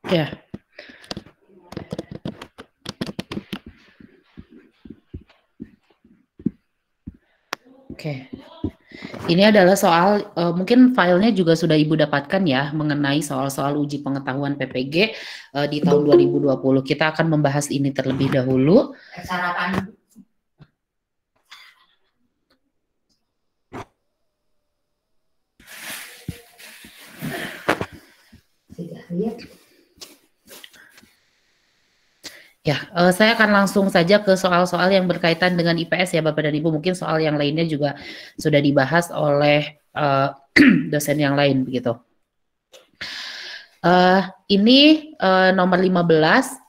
Ya. Oke. Ini adalah soal, mungkin filenya juga sudah Ibu dapatkan ya, mengenai soal-soal uji pengetahuan PPG di tahun 2020. Kita akan membahas ini terlebih dahulu. Sarapan. Ya, saya akan langsung saja ke soal-soal yang berkaitan dengan IPS ya Bapak dan Ibu. Mungkin soal yang lainnya juga sudah dibahas oleh dosen yang lain begitu. Ini nomor 15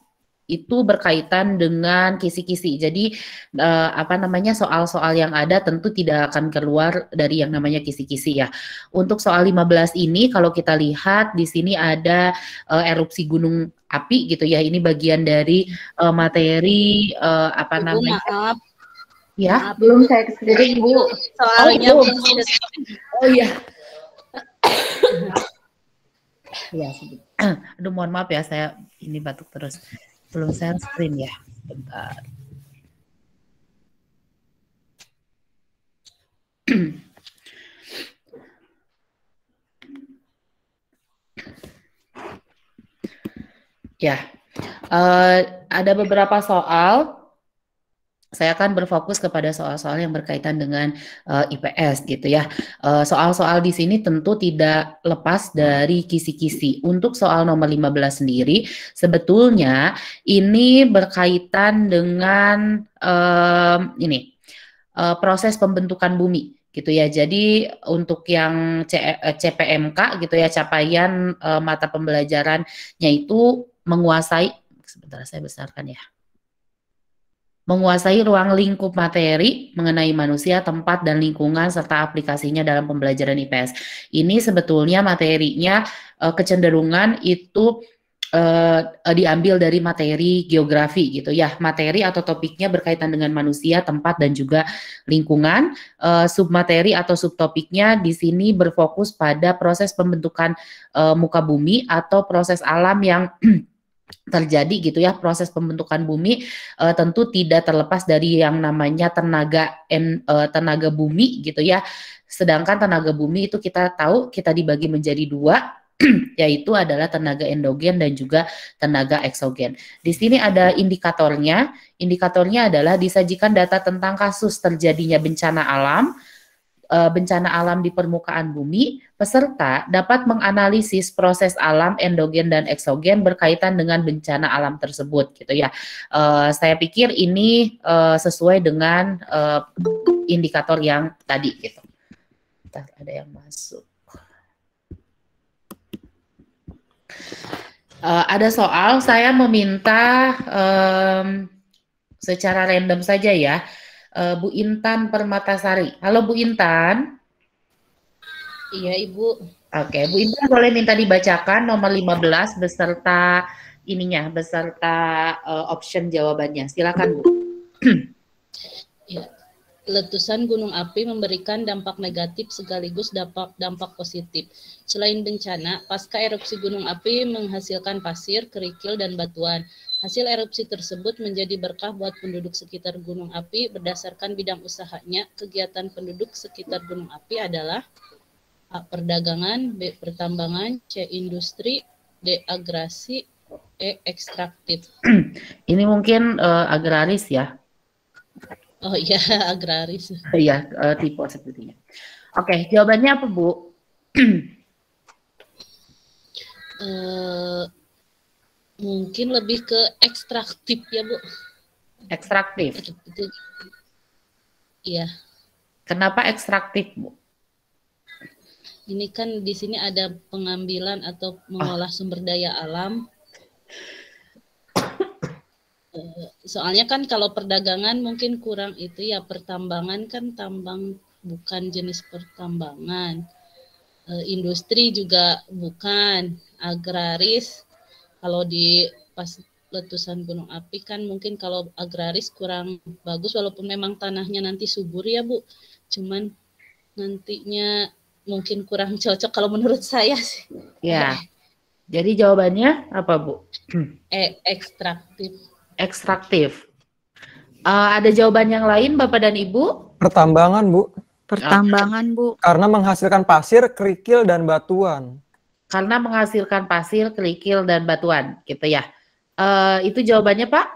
itu berkaitan dengan kisi-kisi. Jadi apa namanya, soal-soal yang ada tentu tidak akan keluar dari yang namanya kisi-kisi ya. Untuk soal 15 ini kalau kita lihat di sini ada erupsi gunung api gitu ya. Ini bagian dari materi apa Ibu, namanya? maaf. Ya, maaf, belum saya kesedihan Bu. Soalnya oh, belum oh iya. Ya, aduh mohon maaf ya, saya ini batuk terus. Belum share screen ya. Bentar. Ya, ada beberapa soal. Saya akan berfokus kepada soal-soal yang berkaitan dengan IPS gitu ya. Soal-soal di sini tentu tidak lepas dari kisi-kisi. Untuk soal nomor 15 sendiri, sebetulnya ini berkaitan dengan ini proses pembentukan bumi gitu ya. Jadi untuk yang CPMK gitu ya, capaian mata pembelajarannya itu menguasai, sebentar saya besarkan ya. Menguasai ruang lingkup materi mengenai manusia, tempat, dan lingkungan, serta aplikasinya dalam pembelajaran IPS. Ini sebetulnya materinya kecenderungan itu diambil dari materi geografi gitu ya. Materi atau topiknya berkaitan dengan manusia, tempat, dan juga lingkungan. Submateri atau subtopiknya di sini berfokus pada proses pembentukan muka bumi atau proses alam yang terjadi gitu ya. Proses pembentukan bumi tentu tidak terlepas dari yang namanya tenaga bumi gitu ya. Sedangkan tenaga bumi itu kita tahu kita dibagi menjadi dua, yaitu adalah tenaga endogen dan juga tenaga eksogen. Di sini ada indikatornya. Indikatornya adalah disajikan data tentang kasus terjadinya bencana alam di permukaan bumi. Peserta dapat menganalisis proses alam endogen dan eksogen berkaitan dengan bencana alam tersebut gitu ya. Saya pikir ini sesuai dengan indikator yang tadi gitu. Bentar, ada yang masuk. Ada soal, saya meminta secara random saja ya, Bu Intan Permatasari. Halo Bu Intan. Iya Ibu. Oke, Bu Intan boleh minta dibacakan nomor 15 beserta ininya, beserta option jawabannya. Silakan Bu. Ya. Letusan gunung api memberikan dampak negatif sekaligus dampak positif. Selain bencana, pasca erupsi gunung api menghasilkan pasir, kerikil, dan batuan. Hasil erupsi tersebut menjadi berkah buat penduduk sekitar gunung api. Berdasarkan bidang usahanya, kegiatan penduduk sekitar gunung api adalah A. Perdagangan, B. Pertambangan, C. Industri, D. Agrasi, E. Ekstraktif. Ini mungkin agraris ya. Oh iya, agraris. Iya, tipe sepertinya. Oke, jawabannya apa Bu? Mungkin lebih ke ekstraktif ya Bu. Ekstraktif. Iya. Kenapa ekstraktif Bu? Ini kan di sini ada pengambilan atau mengolah sumber daya alam. Soalnya kan kalau perdagangan mungkin kurang itu ya, pertambangan kan tambang bukan jenis pertambangan. Industri juga bukan, agraris kalau di pas letusan gunung api kan mungkin kalau agraris kurang bagus walaupun memang tanahnya nanti subur ya Bu. Cuman nantinya mungkin kurang cocok kalau menurut saya sih. Ya. Jadi jawabannya apa, Bu? Ekstraktif. Ekstraktif. Ada jawaban yang lain, Bapak dan Ibu? Pertambangan, Bu. Pertambangan, Bu. Karena menghasilkan pasir, kerikil, dan batuan. Karena menghasilkan pasir, kerikil, dan batuan, gitu ya. Itu jawabannya, Pak?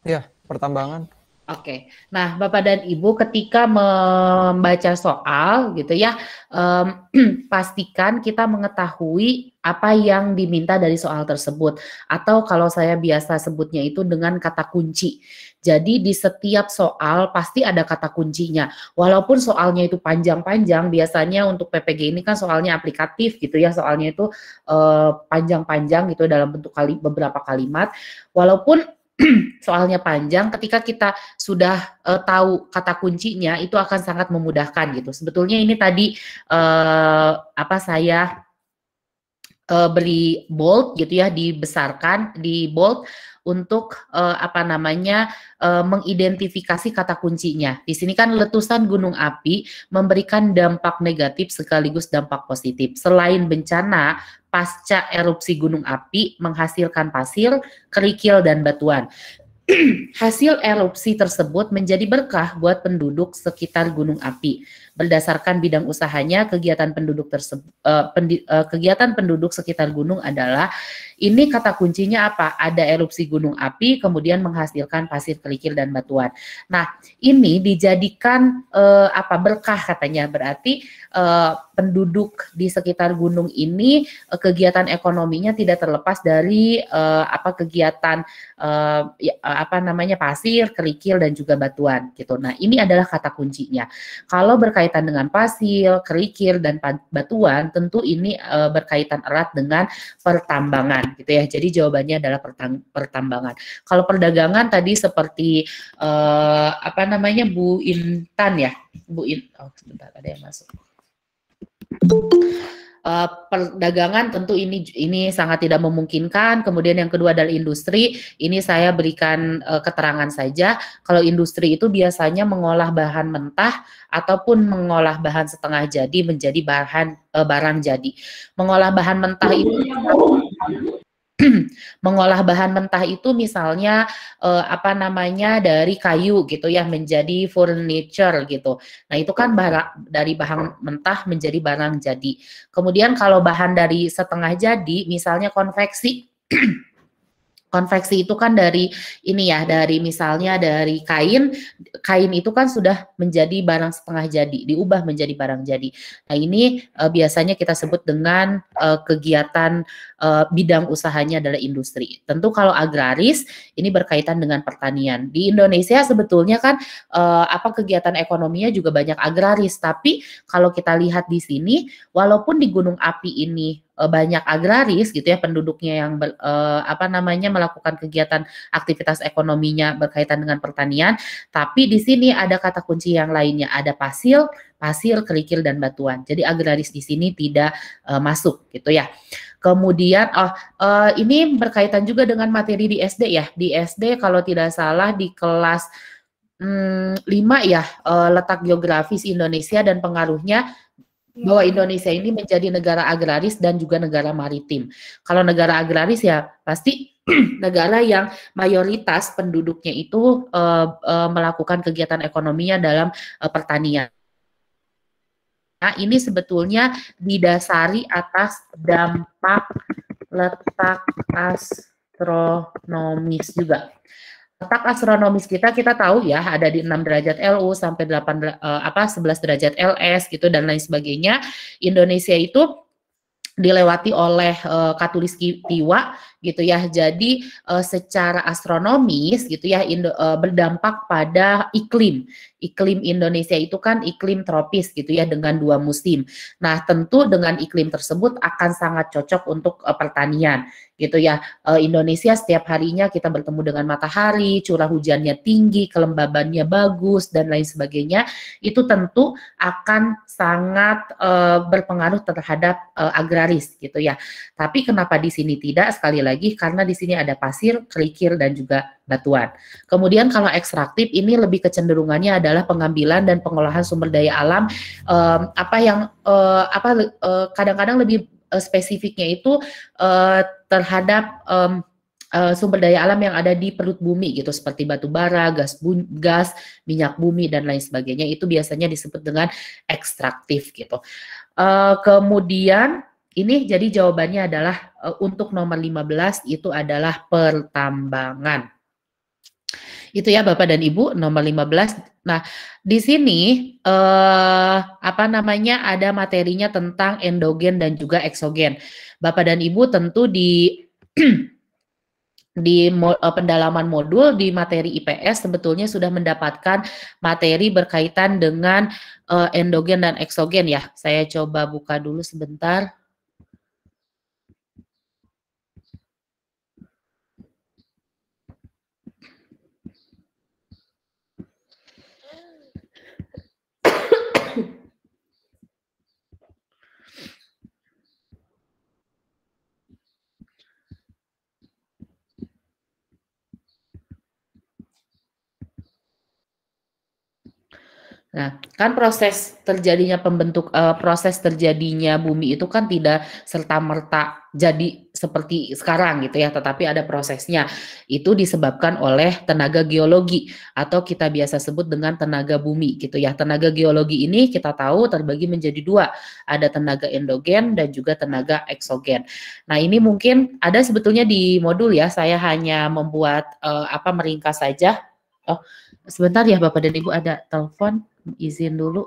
Ya, pertambangan. Oke, nah Bapak dan Ibu ketika membaca soal gitu ya, pastikan kita mengetahui apa yang diminta dari soal tersebut. Atau kalau saya biasa sebutnya itu dengan kata kunci. Jadi di setiap soal pasti ada kata kuncinya. Walaupun soalnya itu panjang-panjang, biasanya untuk PPG ini kan soalnya aplikatif gitu ya, soalnya itu panjang-panjang gitu dalam bentuk beberapa kalimat. Walaupun soalnya panjang, ketika kita sudah tahu kata kuncinya itu akan sangat memudahkan gitu. Sebetulnya ini tadi saya beri bold gitu ya, dibesarkan di bold untuk mengidentifikasi kata kuncinya. Di sini kan letusan gunung api memberikan dampak negatif sekaligus dampak positif. Selain bencana, pasca erupsi gunung api menghasilkan pasir, kerikil, dan batuan. Hasil erupsi tersebut menjadi berkah buat penduduk sekitar gunung api. Berdasarkan bidang usahanya, kegiatan penduduk sekitar gunung adalah, ini kata kuncinya apa? Ada erupsi gunung api, kemudian menghasilkan pasir, kerikil, dan batuan. Nah, ini dijadikan berkah katanya. Berarti penduduk di sekitar gunung ini kegiatan ekonominya tidak terlepas dari kegiatan pasir, kerikil, dan juga batuan gitu. Nah, ini adalah kata kuncinya. Kalau berkaitan dengan pasir, kerikil, dan batuan, tentu ini berkaitan erat dengan pertambangan gitu ya. Jadi jawabannya adalah pertambangan. Kalau perdagangan tadi seperti Bu Intan ya. Sebentar ada yang masuk. Perdagangan tentu ini sangat tidak memungkinkan. Kemudian yang kedua adalah industri. Ini saya berikan keterangan saja. Kalau industri itu biasanya mengolah bahan mentah ataupun mengolah bahan setengah jadi menjadi barang jadi. Mengolah bahan mentah itu misalnya dari kayu gitu ya menjadi furniture gitu. Nah, itu kan dari bahan mentah menjadi barang jadi. Kemudian kalau bahan dari setengah jadi misalnya konveksi. Konveksi itu kan dari misalnya dari kain itu kan sudah menjadi barang setengah jadi, diubah menjadi barang jadi. Nah, ini biasanya kita sebut dengan kegiatan bidang usahanya adalah industri. Tentu kalau agraris ini berkaitan dengan pertanian. Di Indonesia sebetulnya kan kegiatan ekonominya juga banyak agraris, tapi kalau kita lihat di sini walaupun di Gunung Api ini banyak agraris gitu ya, penduduknya yang melakukan kegiatan aktivitas ekonominya berkaitan dengan pertanian, tapi di sini ada kata kunci yang lainnya, ada pasir, kerikil, dan batuan. Jadi agraris di sini tidak masuk gitu ya. Kemudian ini berkaitan juga dengan materi di SD ya. Di SD kalau tidak salah di kelas 5 ya, letak geografis Indonesia dan pengaruhnya, bahwa Indonesia ini menjadi negara agraris dan juga negara maritim. Kalau negara agraris ya pasti negara yang mayoritas penduduknya itu melakukan kegiatan ekonominya dalam pertanian. Nah, ini sebetulnya didasari atas dampak letak astronomis juga. Letak astronomis kita tahu ya ada di 6 derajat LU sampai 11 derajat LS gitu dan lain sebagainya. Indonesia itu dilewati oleh Khatulistiwa gitu ya. Jadi secara astronomis gitu ya berdampak pada iklim. Iklim Indonesia itu kan iklim tropis gitu ya dengan 2 musim. Nah, tentu dengan iklim tersebut akan sangat cocok untuk pertanian gitu ya. Indonesia setiap harinya kita bertemu dengan matahari, curah hujannya tinggi, kelembabannya bagus dan lain sebagainya. Itu tentu akan sangat berpengaruh terhadap agraris gitu ya. Tapi kenapa di sini tidak? Sekali lagi lagi karena di sini ada pasir, kerikil dan juga batuan. Kemudian kalau ekstraktif ini lebih kecenderungannya adalah pengambilan dan pengolahan sumber daya alam, kadang-kadang lebih spesifiknya itu terhadap sumber daya alam yang ada di perut bumi gitu, seperti batu bara, gas, minyak bumi dan lain sebagainya. Itu biasanya disebut dengan ekstraktif gitu. Kemudian ini jadi jawabannya adalah untuk nomor 15 itu adalah pertambangan. Itu ya Bapak dan Ibu, nomor 15. Nah, di sini ada materinya tentang endogen dan juga eksogen. Bapak dan Ibu tentu di pendalaman modul di materi IPS sebetulnya sudah mendapatkan materi berkaitan dengan endogen dan eksogen ya. Saya coba buka dulu sebentar. Nah, kan proses terjadinya bumi itu kan tidak serta-merta jadi seperti sekarang gitu ya, tetapi ada prosesnya. Itu disebabkan oleh tenaga geologi atau kita biasa sebut dengan tenaga bumi gitu ya. Tenaga geologi ini kita tahu terbagi menjadi dua, ada tenaga endogen dan juga tenaga eksogen. Nah, ini mungkin ada sebetulnya di modul ya, saya hanya membuat meringkas saja. Oh, sebentar ya Bapak dan Ibu, ada telepon. Izin dulu.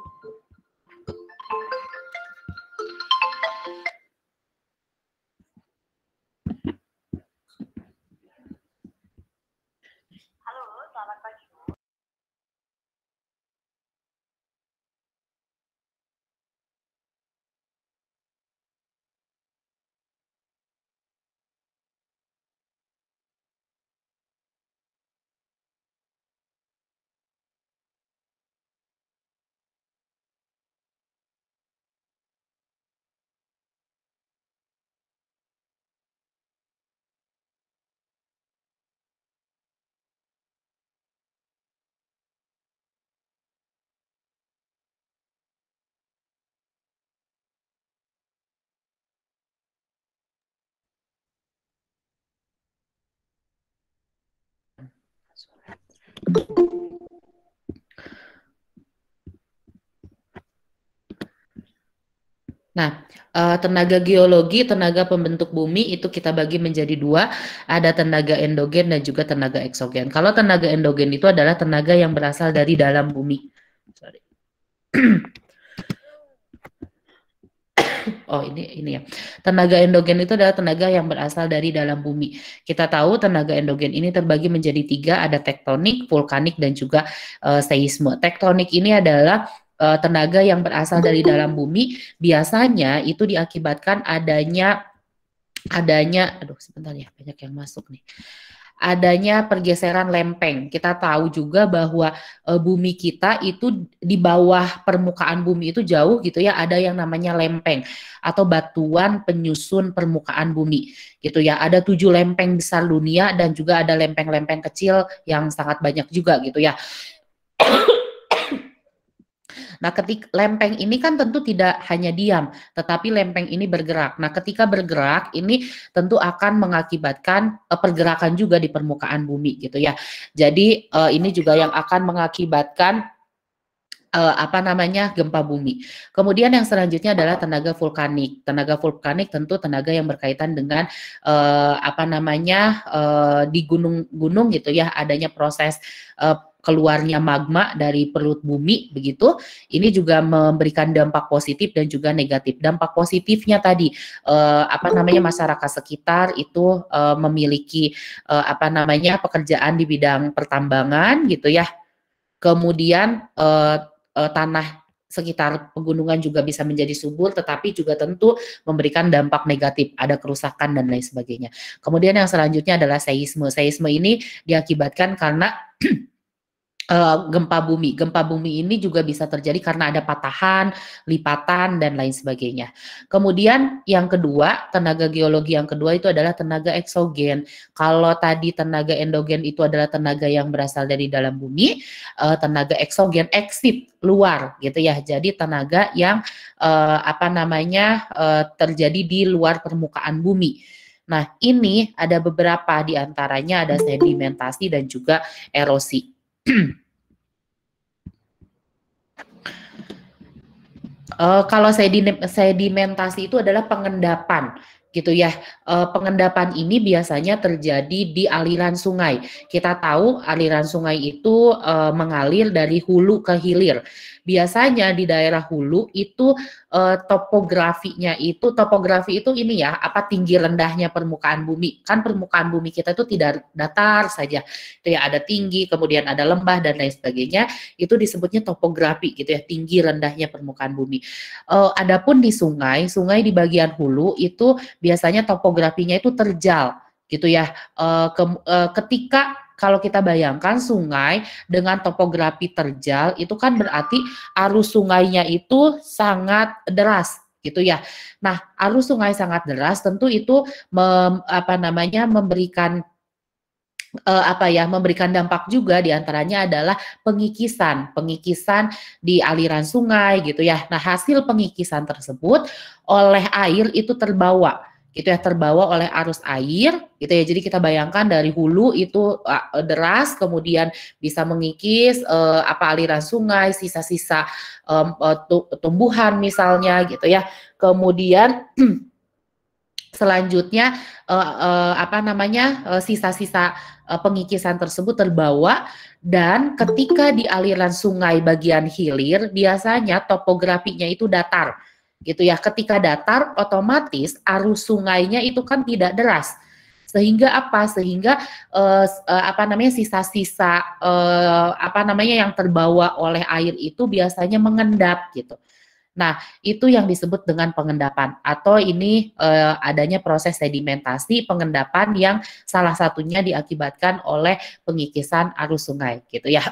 Halo, selamat pagi. Nah, tenaga geologi, tenaga pembentuk bumi itu kita bagi menjadi dua, ada tenaga endogen dan juga tenaga eksogen. Kalau tenaga endogen itu adalah tenaga yang berasal dari dalam bumi. Sorry. Oh, ini ya. Tenaga endogen itu adalah tenaga yang berasal dari dalam bumi. Kita tahu tenaga endogen ini terbagi menjadi tiga, ada tektonik, vulkanik, dan juga seisme. Tektonik ini adalah tenaga yang berasal dari dalam bumi, biasanya itu diakibatkan adanya, aduh sebentar ya, banyak yang masuk nih. Adanya pergeseran lempeng. Kita tahu juga bahwa bumi kita itu di bawah permukaan bumi itu jauh gitu ya, ada yang namanya lempeng atau batuan penyusun permukaan bumi gitu ya. Ada 7 lempeng besar dunia dan juga ada lempeng-lempeng kecil yang sangat banyak juga gitu ya. Nah, ketika lempeng ini kan tentu tidak hanya diam, tetapi lempeng ini bergerak. Nah, ketika bergerak ini tentu akan mengakibatkan pergerakan juga di permukaan bumi gitu ya. Jadi ini juga yang akan mengakibatkan gempa bumi. Kemudian yang selanjutnya adalah tenaga vulkanik. Tenaga vulkanik tentu tenaga yang berkaitan dengan di gunung-gunung gitu ya, adanya proses keluarnya magma dari perut bumi begitu. Ini juga memberikan dampak positif dan juga negatif. Dampak positifnya tadi masyarakat sekitar itu memiliki pekerjaan di bidang pertambangan gitu ya. Kemudian tanah sekitar pegunungan juga bisa menjadi subur, tetapi juga tentu memberikan dampak negatif, ada kerusakan dan lain sebagainya. Kemudian yang selanjutnya adalah seisme. Seisme ini diakibatkan karena Gempa bumi. Gempa bumi ini juga bisa terjadi karena ada patahan, lipatan, dan lain sebagainya. Kemudian yang kedua, tenaga geologi yang kedua itu adalah tenaga eksogen. Kalau tadi tenaga endogen itu adalah tenaga yang berasal dari dalam bumi, tenaga eksogen exit luar gitu ya. Jadi tenaga yang terjadi di luar permukaan bumi. Nah, ini ada beberapa di antaranya ada sedimentasi dan juga erosi. Kalau sedimentasi itu adalah pengendapan gitu ya. Pengendapan ini biasanya terjadi di aliran sungai. Kita tahu aliran sungai itu mengalir dari hulu ke hilir. Biasanya di daerah hulu itu topografi itu ini ya, tinggi rendahnya permukaan bumi. Kan permukaan bumi kita itu tidak datar saja. Itu ya, ada tinggi, kemudian ada lembah dan lain sebagainya. Itu disebutnya topografi gitu ya, tinggi rendahnya permukaan bumi. Adapun di sungai di bagian hulu itu biasanya topografinya itu terjal gitu ya. Ketika kalau kita bayangkan sungai dengan topografi terjal itu kan berarti arus sungainya itu sangat deras gitu ya. Nah, arus sungai sangat deras tentu itu memberikan memberikan dampak juga, diantaranya adalah pengikisan di aliran sungai gitu ya. Nah, hasil pengikisan tersebut oleh air itu terbawa gitu ya, terbawa oleh arus air gitu ya. Jadi kita bayangkan dari hulu itu deras, kemudian bisa mengikis aliran sungai, sisa-sisa tumbuhan misalnya gitu ya. Kemudian selanjutnya sisa-sisa pengikisan tersebut terbawa, dan ketika di aliran sungai bagian hilir biasanya topografinya itu datar gitu ya. Ketika datar otomatis arus sungainya itu kan tidak deras, sehingga sisa-sisa yang terbawa oleh air itu biasanya mengendap gitu. Nah, itu yang disebut dengan pengendapan, atau ini adanya proses sedimentasi pengendapan yang salah satunya diakibatkan oleh pengikisan arus sungai gitu ya.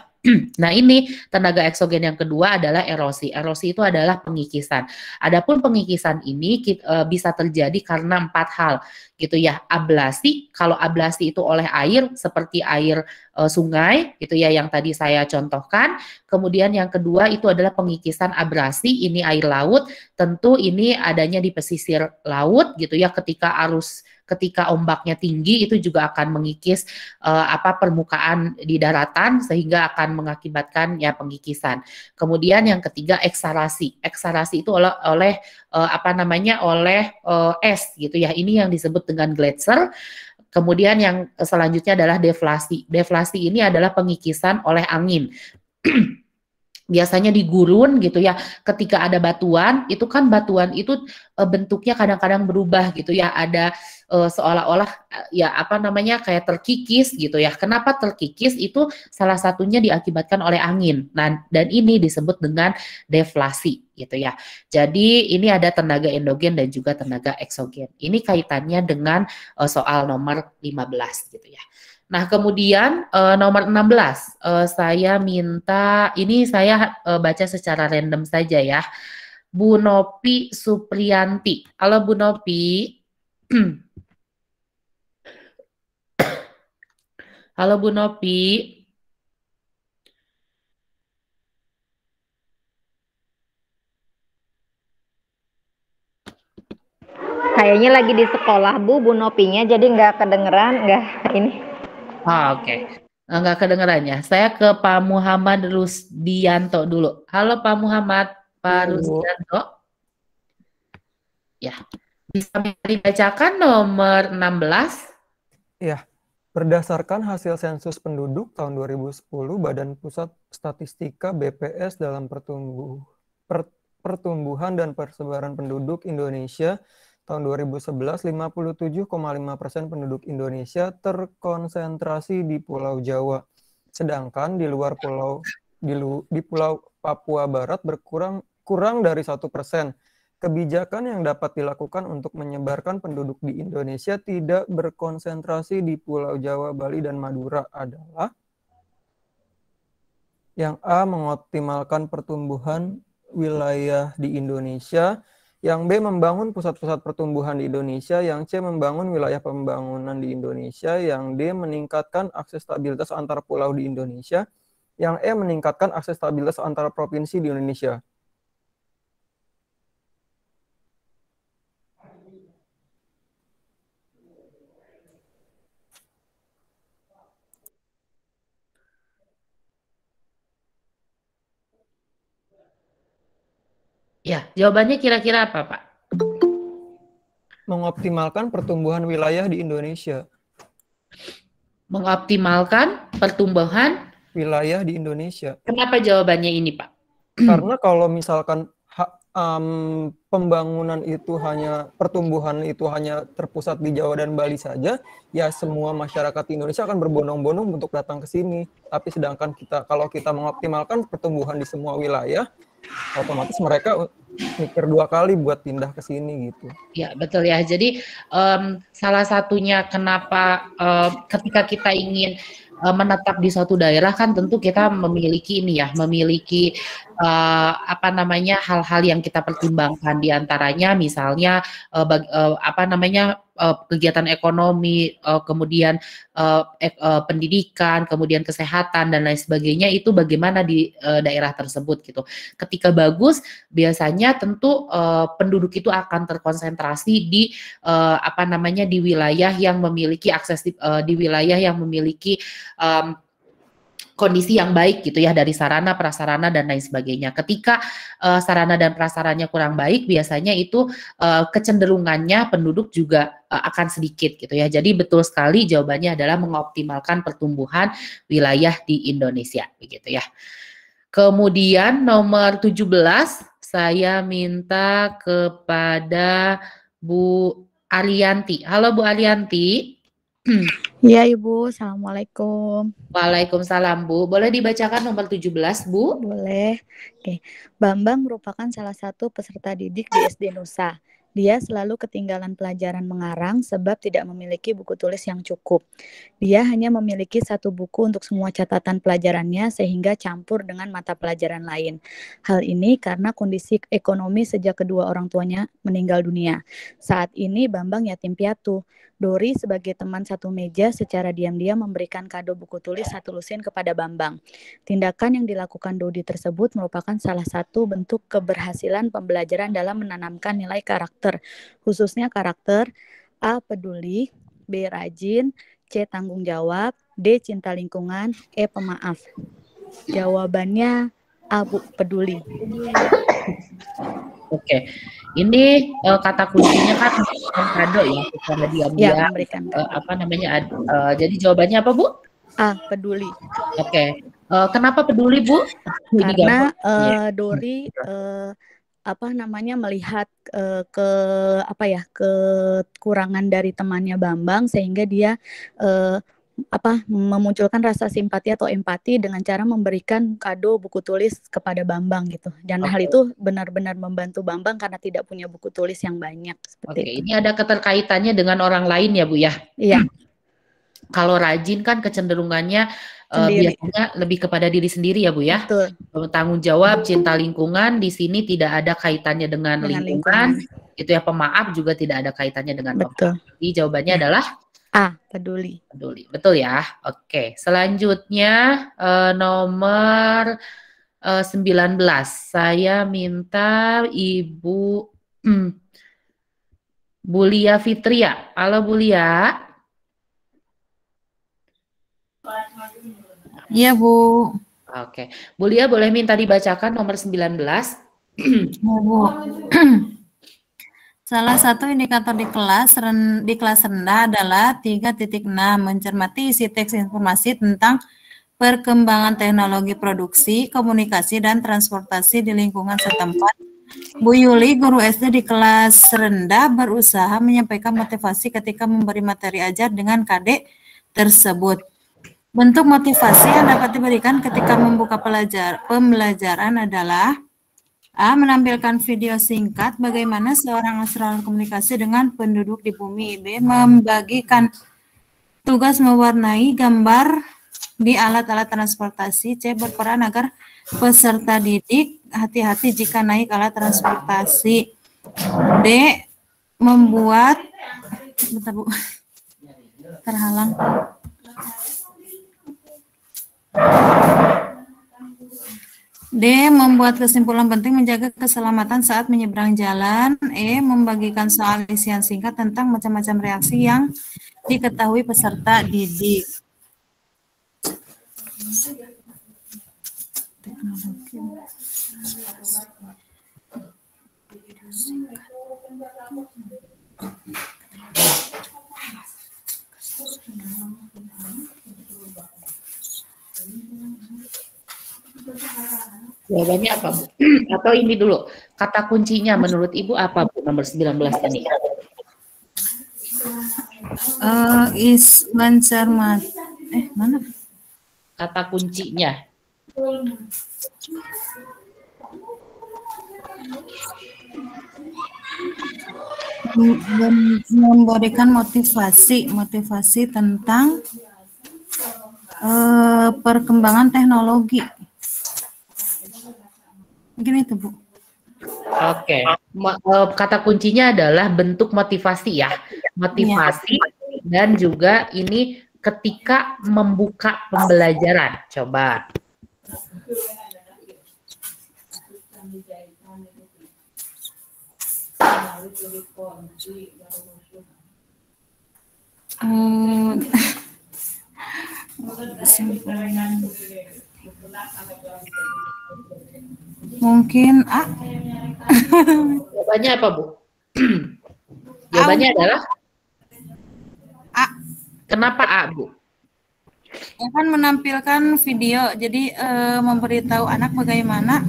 Nah, ini tenaga eksogen yang kedua adalah erosi. Erosi itu adalah pengikisan. Adapun pengikisan ini bisa terjadi karena 4 hal gitu ya. Ablasi, kalau ablasi itu oleh air seperti air sungai gitu ya yang tadi saya contohkan. Kemudian yang kedua itu adalah pengikisan abrasi, ini air laut. Tentu ini adanya di pesisir laut gitu ya, ketika ombaknya tinggi itu juga akan mengikis permukaan di daratan sehingga akan mengakibatkan ya pengikisan. Kemudian yang ketiga eksarasi. Eksarasi itu oleh es gitu ya. Ini yang disebut dengan gletser. Kemudian yang selanjutnya adalah deflasi. Deflasi ini adalah pengikisan oleh angin. Biasanya di gurun gitu ya, ketika ada batuan, itu kan batuan itu bentuknya kadang-kadang berubah gitu ya, ada seolah-olah kayak terkikis gitu ya. Kenapa terkikis? Itu salah satunya diakibatkan oleh angin. Nah, dan ini disebut dengan deflasi gitu ya. Jadi ini ada tenaga endogen dan juga tenaga eksogen. Ini kaitannya dengan soal nomor 15 gitu ya. Nah, kemudian nomor 16, saya minta, ini saya baca secara random saja ya. Bu Nopi Supriyanti. Halo Bu Nopi. Halo Bu Nopi. Kayaknya lagi di sekolah Bu Nopinya, jadi nggak kedengeran, nggak ini. Oke. Nggak kedengeran ya. Saya ke Pak Muhammad Rusdianto dulu. Halo Pak Muhammad, Pak Rusdianto. Ya, bisa dibacakan nomor 16? Ya, berdasarkan hasil sensus penduduk tahun 2010, Badan Pusat Statistika BPS dalam pertumbuhan dan persebaran penduduk Indonesia tahun 2011, 57,5% penduduk Indonesia terkonsentrasi di Pulau Jawa. Sedangkan di luar pulau, di Pulau Papua Barat kurang dari 1%. Kebijakan yang dapat dilakukan untuk menyebarkan penduduk di Indonesia tidak berkonsentrasi di Pulau Jawa, Bali, dan Madura adalah Yang A, mengoptimalkan pertumbuhan wilayah di Indonesia. Yang B, membangun pusat-pusat pertumbuhan di Indonesia. Yang C, membangun wilayah pembangunan di Indonesia. Yang D, meningkatkan akses stabilitas antar pulau di Indonesia. Yang E, meningkatkan akses stabilitas antar provinsi di Indonesia. Ya, jawabannya kira-kira apa, Pak? Mengoptimalkan pertumbuhan wilayah di Indonesia. Mengoptimalkan pertumbuhan Wilayah di Indonesia. Kenapa jawabannya ini, Pak? Karena kalau misalkan pembangunan itu pertumbuhan itu hanya terpusat di Jawa dan Bali saja, ya semua masyarakat Indonesia akan berbondong-bondong untuk datang ke sini. Tapi sedangkan kalau kita mengoptimalkan pertumbuhan di semua wilayah, otomatis mereka mikir 2 kali buat pindah ke sini gitu. Ya, betul ya. Jadi salah satunya kenapa ketika kita ingin menetap di suatu daerah kan tentu kita memiliki hal-hal yang kita pertimbangkan, di antaranya misalnya kegiatan ekonomi, kemudian pendidikan, kemudian kesehatan dan lain sebagainya, itu bagaimana di daerah tersebut gitu. Ketika bagus, biasanya tentu penduduk itu akan terkonsentrasi di di wilayah yang memiliki akses di wilayah yang memiliki kondisi yang baik gitu ya, dari sarana, prasarana dan lain sebagainya. Ketika sarana dan prasarananya kurang baik, biasanya itu kecenderungannya penduduk juga akan sedikit gitu ya. Jadi betul sekali jawabannya adalah mengoptimalkan pertumbuhan wilayah di Indonesia begitu ya. Kemudian nomor 17 saya minta kepada Bu Arianti. Halo Bu Arianti. Iya Ibu, Assalamualaikum. Waalaikumsalam Bu. Boleh dibacakan nomor 17 Bu? Boleh. Oke. Bambang merupakan salah satu peserta didik di SD Nusa. Dia selalu ketinggalan pelajaran mengarang sebab tidak memiliki buku tulis yang cukup. Dia hanya memiliki 1 buku untuk semua catatan pelajarannya sehingga campur dengan mata pelajaran lain. Hal ini karena kondisi ekonomi sejak kedua orang tuanya meninggal dunia. Saat ini Bambang yatim piatu. Dori sebagai teman satu meja secara diam-diam memberikan kado buku tulis 1 lusin kepada Bambang. Tindakan yang dilakukan Dodi tersebut merupakan salah satu bentuk keberhasilan pembelajaran dalam menanamkan nilai karakter, khususnya karakter A. Peduli, B. Rajin, C. Tanggung jawab, D. Cinta lingkungan, E. Pemaaf. Jawabannya A. Bu, peduli. Oke, ini kata kuncinya kan kado ya, secara diam-diam. Jadi jawabannya apa Bu? A. Peduli. Oke, kenapa peduli Bu? Karena Dori melihat kekurangan dari temannya Bambang sehingga dia memunculkan rasa simpati atau empati dengan cara memberikan kado buku tulis kepada Bambang gitu. Dan hal itu benar-benar membantu Bambang karena tidak punya buku tulis yang banyak seperti itu. Ini ada keterkaitannya dengan orang lain ya Bu ya? Iya. Kalau rajin kan kecenderungannya biasanya lebih kepada diri sendiri ya Bu ya? Betul. Tanggung jawab, cinta lingkungan, di sini tidak ada kaitannya dengan lingkungan. Itu ya, pemaaf juga tidak ada kaitannya dengan pemaaf. Jadi jawabannya adalah A. Peduli. Peduli, betul ya. Oke, selanjutnya nomor 19. Saya minta Ibu Bulia Fitria. Halo Bulia. Iya Bu. Oke, Bulia boleh minta dibacakan nomor 19. Bu. Salah satu indikator di kelas rendah adalah 3.6, mencermati isi teks informasi tentang perkembangan teknologi produksi, komunikasi, dan transportasi di lingkungan setempat. Bu Yuli, guru SD di kelas rendah, berusaha menyampaikan motivasi ketika memberi materi ajar dengan KD tersebut. Bentuk motivasi yang dapat diberikan ketika membuka pembelajaran adalah A. Menampilkan video singkat bagaimana seorang astronot komunikasi dengan penduduk di bumi. B. Membagikan tugas mewarnai gambar di alat-alat transportasi. C. Berperan agar peserta didik hati-hati jika naik alat transportasi. D. Membuat, bentar Bu, terhalang. D. Membuat kesimpulan penting menjaga keselamatan saat menyeberang jalan. E. Membagikan soal isian singkat tentang macam-macam reaksi yang diketahui peserta didik. Jawabannya apa, Bu? Atau ini dulu, kata kuncinya menurut Ibu apa, Bu, nomor 19 ini? Mencermati. Mana? Kata kuncinya. Memberikan motivasi tentang perkembangan teknologi. Mungkin itu, Bu. Oke. Kata kuncinya adalah bentuk motivasi ya. Motivasi dan juga ini ketika membuka pembelajaran. Coba. Mungkin A. Jawabannya apa, Bu? Jawabannya adalah A. Kenapa A, Bu? Akan menampilkan video, jadi memberitahu anak bagaimana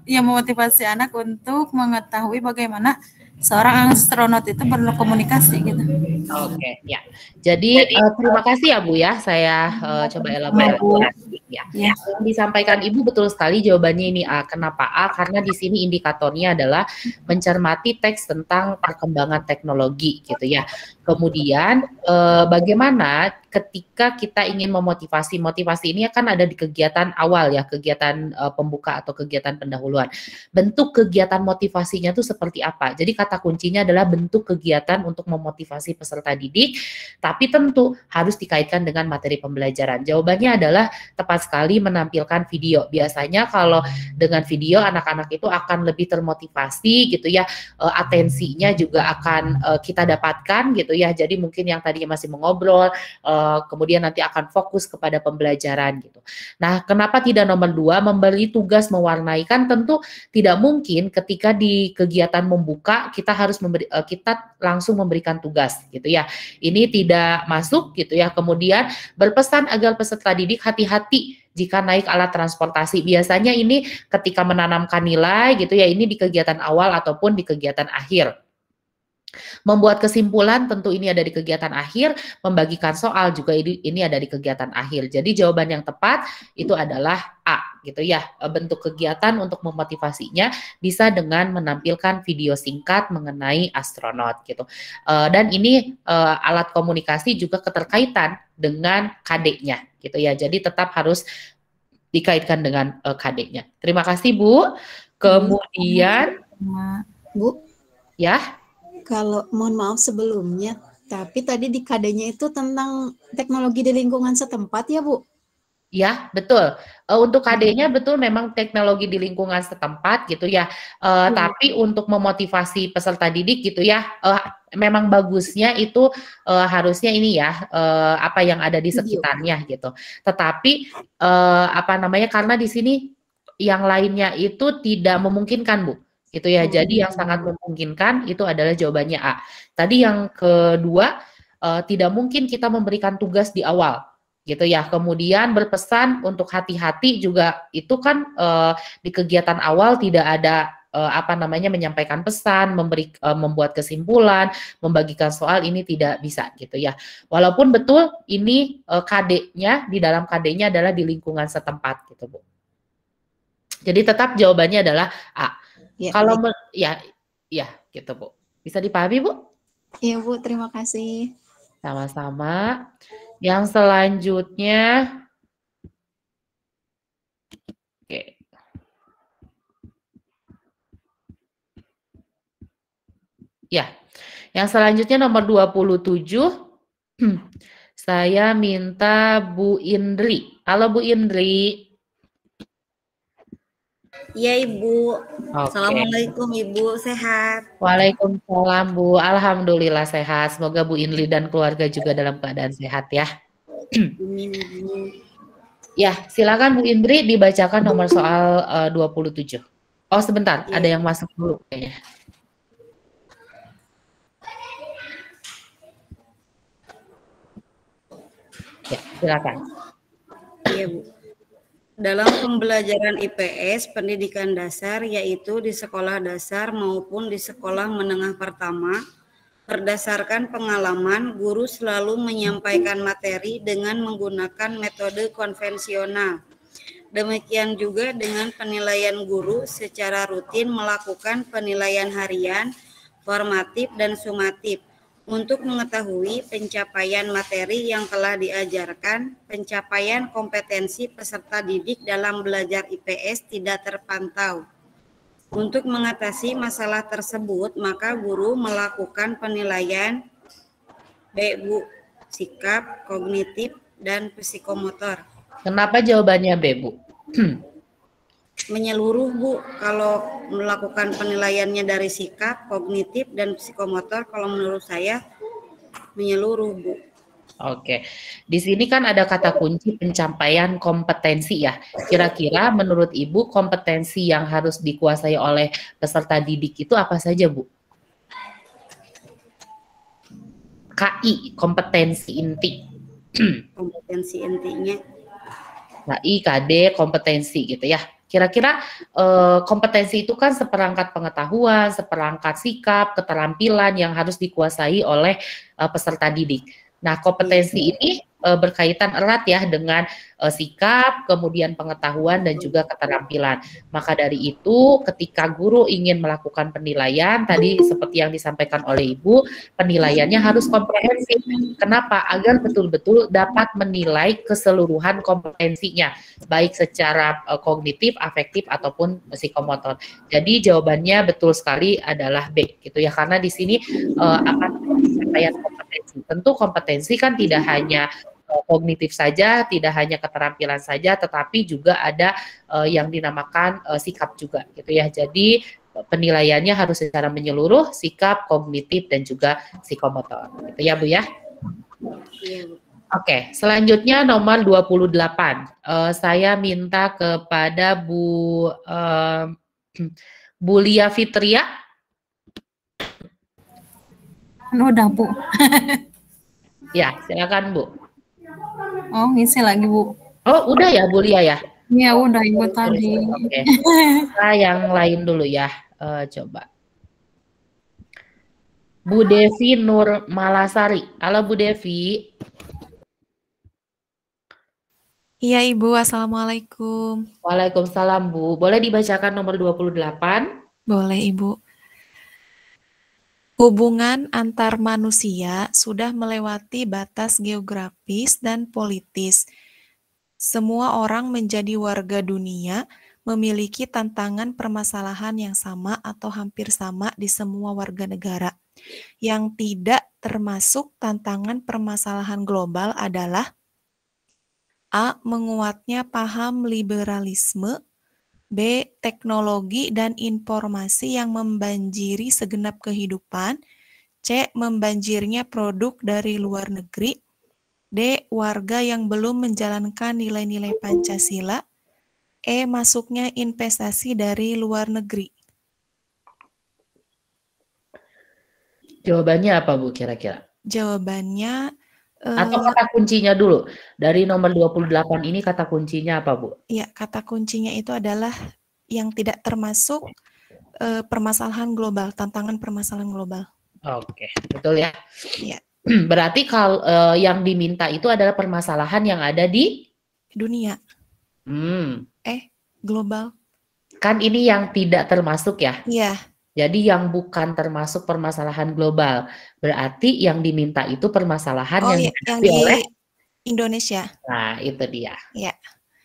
memotivasi anak untuk mengetahui bagaimana seorang astronot itu berkomunikasi gitu. Oke, ya. Jadi terima kasih ya Bu ya. Saya coba elaborasi ya. Yang disampaikan Ibu betul sekali jawabannya ini A. Kenapa A? Karena di sini indikatornya adalah mencermati teks tentang perkembangan teknologi gitu ya. Kemudian bagaimana ketika kita ingin memotivasi, motivasi ini kan ada di kegiatan awal ya, kegiatan pembuka atau kegiatan pendahuluan. Bentuk kegiatan motivasinya itu seperti apa? Jadi kata kuncinya adalah bentuk kegiatan untuk memotivasi peserta didik, tapi tentu harus dikaitkan dengan materi pembelajaran. Jawabannya adalah tepat sekali menampilkan video. Biasanya kalau dengan video anak-anak itu akan lebih termotivasi gitu ya, atensinya juga akan kita dapatkan gitu ya. Jadi mungkin yang tadinya masih mengobrol, kemudian nanti akan fokus kepada pembelajaran gitu. Nah, kenapa tidak nomor 2 memberi tugas mewarnai? Kan tentu tidak mungkin ketika di kegiatan membuka kita harus kita langsung memberikan tugas gitu ya. Ini tidak masuk gitu ya. Kemudian berpesan agar peserta didik hati-hati jika naik alat transportasi. Biasanya ini ketika menanamkan nilai gitu ya, ini di kegiatan awal ataupun di kegiatan akhir. Membuat kesimpulan tentu ini ada di kegiatan akhir, membagikan soal juga ini ada di kegiatan akhir. Jadi jawaban yang tepat itu adalah A gitu ya. Bentuk kegiatan untuk memotivasinya bisa dengan menampilkan video singkat mengenai astronot gitu. Dan ini alat komunikasi juga keterkaitan dengan KD-nya gitu ya. Jadi tetap harus dikaitkan dengan KD-nya. Terima kasih Bu. Kemudian Bu, ya. Kalau mohon maaf sebelumnya, tapi tadi di KD-nya itu tentang teknologi di lingkungan setempat ya, Bu? Ya, betul. Untuk KD-nya betul memang teknologi di lingkungan setempat gitu ya. Tapi untuk memotivasi peserta didik gitu ya, memang bagusnya itu harusnya ini ya, apa yang ada di sekitarnya gitu. Tetapi karena di sini yang lainnya itu tidak memungkinkan, Bu. Gitu ya. Jadi yang sangat memungkinkan itu adalah jawabannya A. Tadi yang kedua, tidak mungkin kita memberikan tugas di awal gitu ya. Kemudian berpesan untuk hati-hati juga itu kan di kegiatan awal tidak ada menyampaikan pesan, membuat kesimpulan, membagikan soal, ini tidak bisa gitu ya. Walaupun betul ini KD-nya di dalam KD-nya adalah di lingkungan setempat gitu, Bu. Jadi tetap jawabannya adalah A. Ya, kalau ya gitu Bu. Bisa dipahami Bu? Iya Bu, terima kasih. Sama-sama. Yang selanjutnya, oke. Ya, yang selanjutnya nomor 27. Saya minta Bu Indri. Halo Bu Indri. Iya Ibu. Oke. Assalamualaikum Ibu, sehat. Waalaikumsalam Bu. Alhamdulillah sehat. Semoga Bu Indri dan keluarga juga dalam keadaan sehat ya. Ya, silakan Bu Indri dibacakan nomor soal 27. Oh, sebentar, ada yang masuk dulu kayaknya. Ya, silakan. Iya Bu. Dalam pembelajaran IPS pendidikan dasar, yaitu di sekolah dasar maupun di sekolah menengah pertama, berdasarkan pengalaman, guru selalu menyampaikan materi dengan menggunakan metode konvensional. Demikian juga dengan penilaian guru secara rutin melakukan penilaian harian, formatif, dan sumatif. Untuk mengetahui pencapaian materi yang telah diajarkan, pencapaian kompetensi peserta didik dalam belajar IPS tidak terpantau. Untuk mengatasi masalah tersebut, maka guru melakukan penilaian Bu, sikap, kognitif, dan psikomotor. Kenapa jawabannya B, Bu? Menyeluruh Bu, kalau melakukan penilaiannya dari sikap, kognitif, dan psikomotor, kalau menurut saya menyeluruh Bu. Oke, di sini kan ada kata kunci pencapaian kompetensi ya. Kira-kira menurut Ibu kompetensi yang harus dikuasai oleh peserta didik itu apa saja Bu? KI, kompetensi inti. Kompetensi intinya. KI, KD, kompetensi gitu ya. Kira-kira kompetensi itu kan seperangkat pengetahuan, seperangkat sikap, keterampilan yang harus dikuasai oleh peserta didik. Nah, kompetensi ini berkaitan erat ya dengan sikap, kemudian pengetahuan dan juga keterampilan. Maka dari itu, ketika guru ingin melakukan penilaian, tadi seperti yang disampaikan oleh Ibu, penilaiannya harus komprehensif. Kenapa? Agar betul-betul dapat menilai keseluruhan kompetensinya, baik secara kognitif, afektif ataupun psikomotor. Jadi jawabannya betul sekali adalah B, gitu ya. Karena di sini akan pencapaian kompetensi. Tentu kompetensi kan tidak hanya kognitif saja, tidak hanya keterampilan saja, tetapi juga ada yang dinamakan sikap juga, gitu ya. Jadi penilaiannya harus secara menyeluruh, sikap, kognitif, dan juga psikomotor, gitu ya Bu ya. Oke, selanjutnya nomor 28. Saya minta kepada Bu Lia Fitria. Udah Bu. Ya, silakan Bu. Oh, ngisi lagi Bu. Oh, udah ya Bu Lia ya? Iya, udah Ibu tadi. Oke. Kita yang lain dulu ya. Coba. Bu Devi Nur Malasari. Halo Bu Devi. Iya Ibu, Assalamualaikum. Waalaikumsalam Bu. Boleh dibacakan nomor 28? Boleh Ibu. Hubungan antar manusia sudah melewati batas geografis dan politis. Semua orang menjadi warga dunia, memiliki tantangan permasalahan yang sama atau hampir sama di semua warga negara. Yang tidak termasuk tantangan permasalahan global adalah A. Menguatnya paham liberalisme, B. Teknologi dan informasi yang membanjiri segenap kehidupan, C. Membanjirnya produk dari luar negeri, D. Warga yang belum menjalankan nilai-nilai Pancasila, E. Masuknya investasi dari luar negeri. Jawabannya apa Bu kira-kira? Jawabannya atau kata kuncinya dulu. Dari nomor 28 ini kata kuncinya apa Bu? Iya, kata kuncinya itu adalah yang tidak termasuk permasalahan global, tantangan permasalahan global. Oke, betul ya. Iya. Berarti kalau yang diminta itu adalah permasalahan yang ada di dunia. Global. Kan ini yang tidak termasuk ya? Iya. Jadi yang bukan termasuk permasalahan global. Berarti yang diminta itu permasalahan yang dihadapi oleh Indonesia. Nah, itu dia. Ya.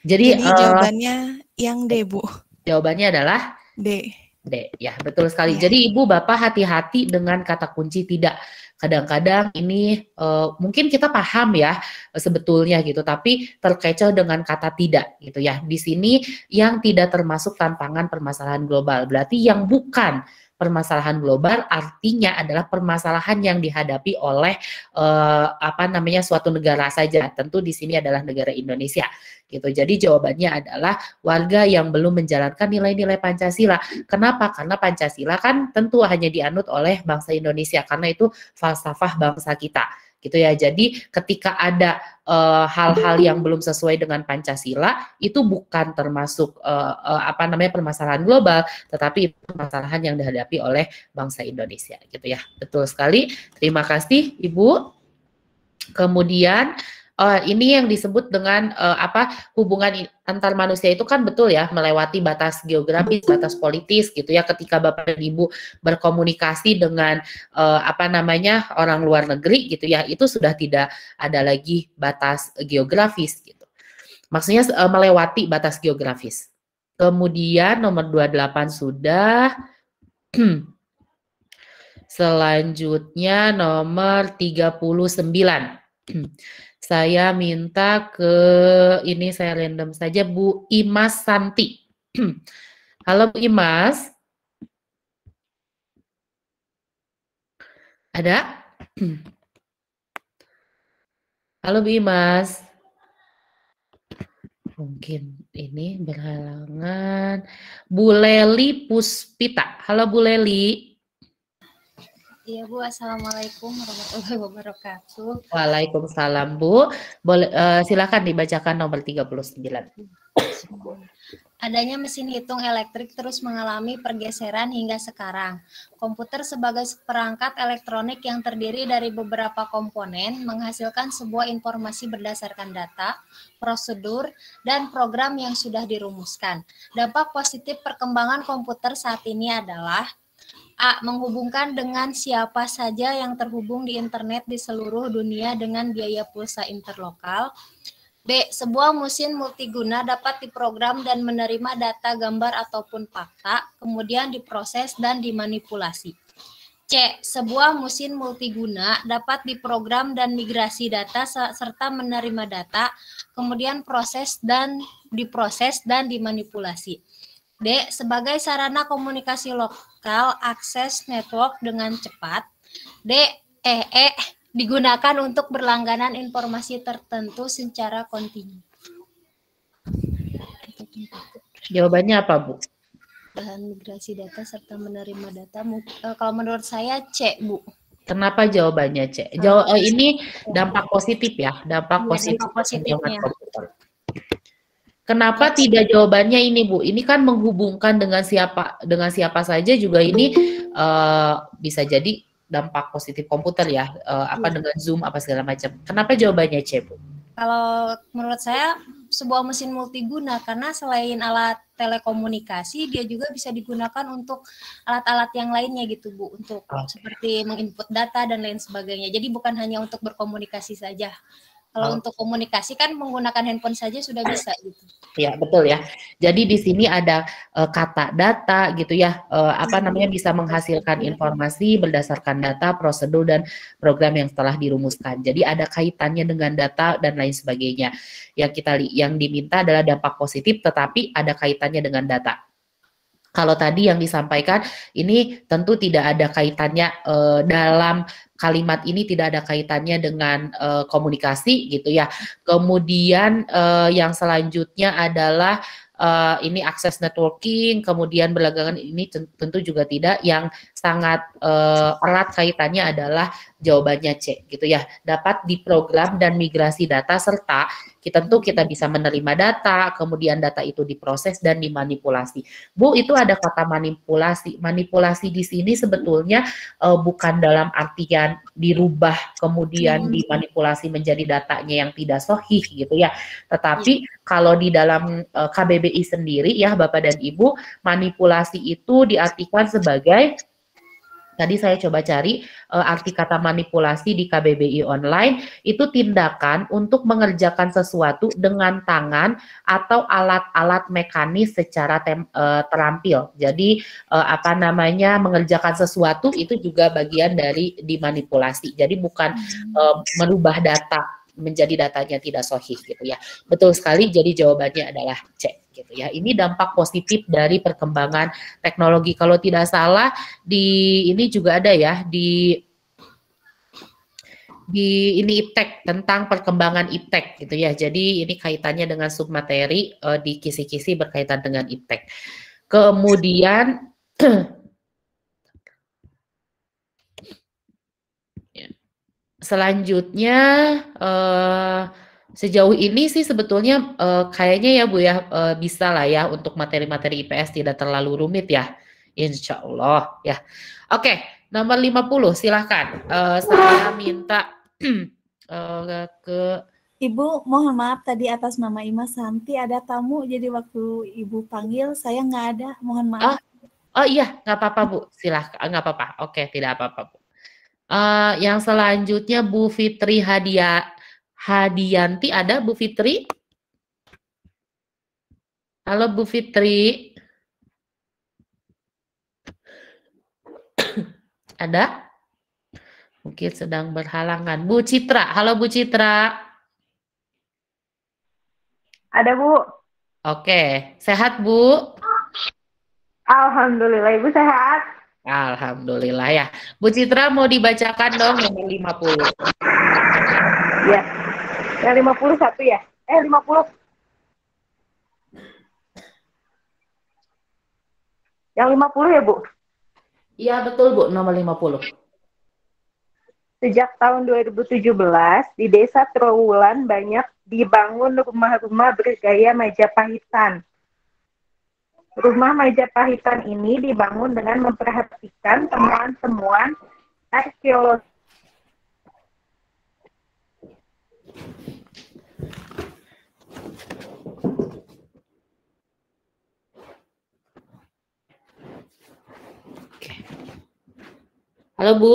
Jadi jawabannya yang D, Bu. Jawabannya adalah D. D. Ya, betul sekali. Ya. Jadi Ibu Bapak hati-hati dengan kata kunci tidak. Kadang-kadang ini mungkin kita paham ya sebetulnya gitu, tapi terkecoh dengan kata tidak gitu ya. Di sini yang tidak termasuk tantangan permasalahan global. Berarti yang bukan permasalahan global artinya adalah permasalahan yang dihadapi oleh suatu negara saja. Tentu di sini adalah negara Indonesia gitu. Jadi jawabannya adalah warga yang belum menjalankan nilai-nilai Pancasila. Kenapa? Karena Pancasila kan tentu hanya dianut oleh bangsa Indonesia karena itu falsafah bangsa kita gitu ya. Jadi ketika ada hal-hal yang belum sesuai dengan Pancasila itu bukan termasuk permasalahan global, tetapi permasalahan yang dihadapi oleh bangsa Indonesia gitu ya. Betul sekali. Terima kasih Ibu. Kemudian ini yang disebut dengan hubungan antar manusia itu kan betul ya, melewati batas geografis, batas politis gitu ya. Ketika Bapak dan Ibu berkomunikasi dengan orang luar negeri gitu ya, itu sudah tidak ada lagi batas geografis gitu. Maksudnya melewati batas geografis. Kemudian nomor 28 sudah. Selanjutnya nomor 39. Saya minta ke ini, saya random saja, Bu Imas Santi. Halo Bu Imas. Ada? Halo Bu Imas. Mungkin ini berhalangan. Bu Leli Puspita. Halo Bu Leli. Iya Bu, Assalamualaikum warahmatullahi wabarakatuh. Waalaikumsalam Bu. Boleh silakan dibacakan nomor 39. Adanya mesin hitung elektrik terus mengalami pergeseran hingga sekarang. Komputer sebagai perangkat elektronik yang terdiri dari beberapa komponen menghasilkan sebuah informasi berdasarkan data, prosedur, dan program yang sudah dirumuskan. Dampak positif perkembangan komputer saat ini adalah A. Menghubungkan dengan siapa saja yang terhubung di internet di seluruh dunia dengan biaya pulsa interlokal. B. Sebuah mesin multiguna dapat diprogram dan menerima data, gambar, ataupun fakta, kemudian diproses dan dimanipulasi. C. Sebuah mesin multiguna dapat diprogram dan migrasi data serta menerima data, kemudian diproses dan dimanipulasi. D. Sebagai sarana komunikasi lokal, akses network dengan cepat. D. Digunakan untuk berlangganan informasi tertentu secara kontinu. Jawabannya apa Bu? Bahan migrasi data serta menerima data. Kalau menurut saya C, Bu. Kenapa jawabannya C? Ini dampak positif ya, dampak positif. Dampak positifnya. Kenapa tidak jawabannya ini Bu? Ini kan menghubungkan dengan siapa saja juga ini bisa jadi dampak positif komputer ya, dengan Zoom apa segala macam. Kenapa jawabannya C Bu? Kalau menurut saya sebuah mesin multiguna karena selain alat telekomunikasi dia juga bisa digunakan untuk alat-alat yang lainnya gitu Bu, untuk seperti menginput data dan lain sebagainya. Jadi bukan hanya untuk berkomunikasi saja. Kalau untuk komunikasi kan menggunakan handphone saja sudah bisa gitu. Ya, betul ya. Jadi di sini ada kata data gitu ya, bisa menghasilkan informasi berdasarkan data, prosedur dan program yang telah dirumuskan. Jadi ada kaitannya dengan data dan lain sebagainya. Yang diminta adalah dampak positif tetapi ada kaitannya dengan data. Kalau tadi yang disampaikan ini tentu tidak ada kaitannya dalam kalimat ini, tidak ada kaitannya dengan komunikasi gitu ya. Kemudian yang selanjutnya adalah ini akses networking, kemudian berlangganan ini tentu juga tidak. Yang sangat erat kaitannya adalah jawabannya C gitu ya. Dapat diprogram dan migrasi data serta kita bisa menerima data, kemudian data itu diproses dan dimanipulasi. Bu, itu ada kata manipulasi. Manipulasi di sini sebetulnya bukan dalam artian dirubah kemudian dimanipulasi menjadi datanya yang tidak sahih gitu ya. Tetapi kalau di dalam KBBI sendiri ya Bapak dan Ibu, manipulasi itu diartikan sebagai tadi saya coba cari arti kata manipulasi di KBBI online, itu tindakan untuk mengerjakan sesuatu dengan tangan atau alat-alat mekanis secara terampil. Jadi apa namanya, mengerjakan sesuatu itu juga bagian dari dimanipulasi. Jadi bukan merubah data menjadi datanya tidak sahih gitu ya. Betul sekali, jadi jawabannya adalah C gitu ya. Ini dampak positif dari perkembangan teknologi. Kalau tidak salah di ini juga ada ya di ini iptek tentang perkembangan iptek gitu ya. Jadi ini kaitannya dengan submateri di kisi-kisi berkaitan dengan iptek. Kemudian selanjutnya sejauh ini sih sebetulnya kayaknya ya Bu ya bisa lah ya untuk materi-materi IPS tidak terlalu rumit ya, insya Allah ya. Oke, nomor 50 silahkan. Saya minta ke Ibu, mohon maaf tadi atas nama Ima Santi ada tamu, jadi waktu Ibu panggil saya nggak ada, mohon maaf. Oh iya, nggak apa-apa Bu, silahkan, nggak apa-apa. Oke, tidak apa-apa Bu. Yang selanjutnya Bu Fitri Hadianti, ada Bu Fitri? Halo Bu Fitri. Ada? Mungkin sedang berhalangan. Bu Citra, halo Bu Citra. Ada Bu. Oke, sehat Bu? Alhamdulillah Ibu sehat. Alhamdulillah ya. Bu Citra mau dibacakan dong nomor 50. Ya. Yang 51 ya? 50. Yang 50 ya Bu? Iya betul Bu, nomor 50. Sejak tahun 2017 di Desa Trowulan banyak dibangun rumah-rumah bergaya Majapahitan. Rumah Majapahitan ini dibangun dengan memperhatikan temuan-temuan arkeologi. Halo Bu.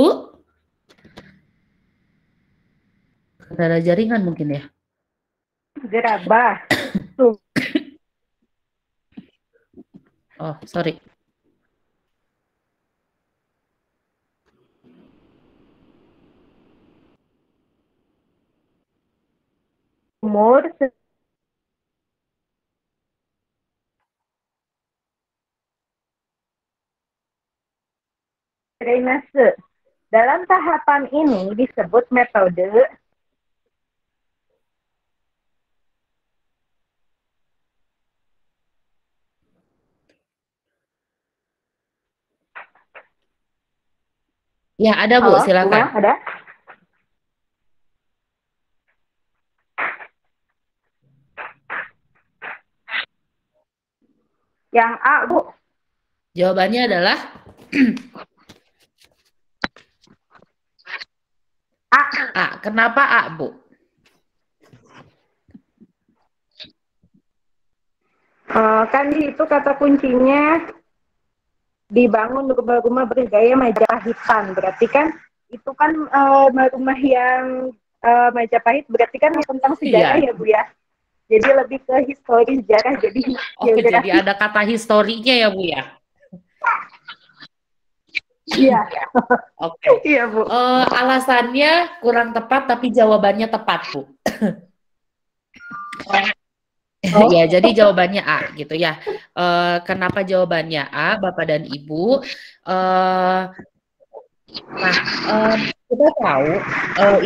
Ada jaringan mungkin ya? Gerabah. Oh, sorry. Umur drainase. Dalam tahapan ini disebut metode Ya, ada Bu, silakan. Ada? Yang A, Bu. Jawabannya adalah A. A. Kenapa A, Bu? Kan itu kata kuncinya dibangun rumah-rumah bergaya Majapahitan. Berarti kan itu kan rumah yang Majapahit berarti kan tentang sejarah ya Bu ya. Jadi lebih ke histori sejarah. Jadi jadi ada kata historinya ya Bu ya. Iya. Oke. Iya Bu. Alasannya kurang tepat tapi jawabannya tepat Bu. Ya, jadi jawabannya A gitu ya. Kenapa jawabannya A, Bapak dan Ibu? Kita tahu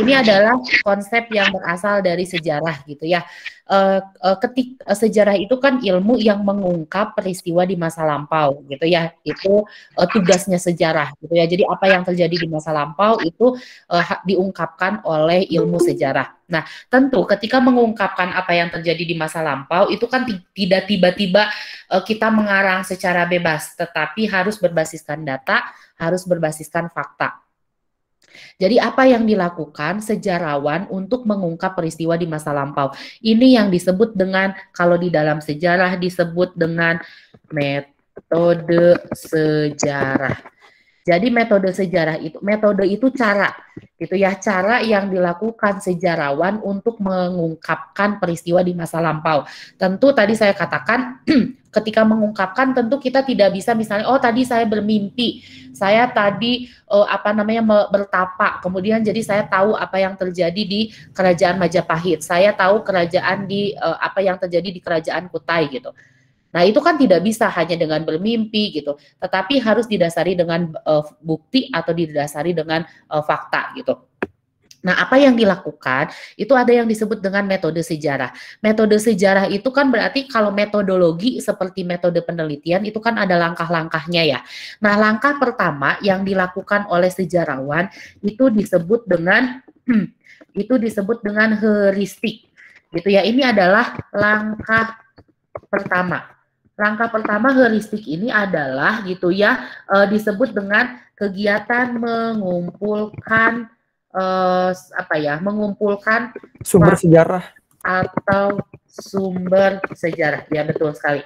ini adalah konsep yang berasal dari sejarah gitu ya. Sejarah itu kan ilmu yang mengungkap peristiwa di masa lampau gitu ya. Itu tugasnya sejarah gitu ya. Jadi apa yang terjadi di masa lampau itu diungkapkan oleh ilmu sejarah. Nah, tentu ketika mengungkapkan apa yang terjadi di masa lampau itu kan tidak tiba-tiba kita mengarang secara bebas, tetapi harus berbasiskan data, harus berbasiskan fakta. Jadi apa yang dilakukan sejarawan untuk mengungkap peristiwa di masa lampau? Ini yang disebut dengan, kalau di dalam sejarah disebut dengan metode sejarah. Jadi metode itu cara gitu ya, cara yang dilakukan sejarawan untuk mengungkapkan peristiwa di masa lampau. Tentu tadi saya katakan ketika mengungkapkan tentu kita tidak bisa misalnya tadi saya bermimpi, saya tadi bertapa, kemudian jadi saya tahu apa yang terjadi di kerajaan Majapahit, saya tahu apa yang terjadi di kerajaan Kutai gitu. Nah, itu kan tidak bisa hanya dengan bermimpi gitu, tetapi harus didasari dengan bukti atau didasari dengan fakta gitu. Nah, apa yang dilakukan itu ada yang disebut dengan metode sejarah. Metode sejarah itu kan berarti kalau metodologi seperti metode penelitian itu kan ada langkah-langkahnya ya. Nah, langkah pertama yang dilakukan oleh sejarawan itu disebut dengan heuristik gitu ya. Ini adalah langkah pertama. Langkah pertama heuristik ini adalah gitu ya, disebut dengan kegiatan mengumpulkan sumber sejarah atau sumber sejarah. Ya, betul sekali.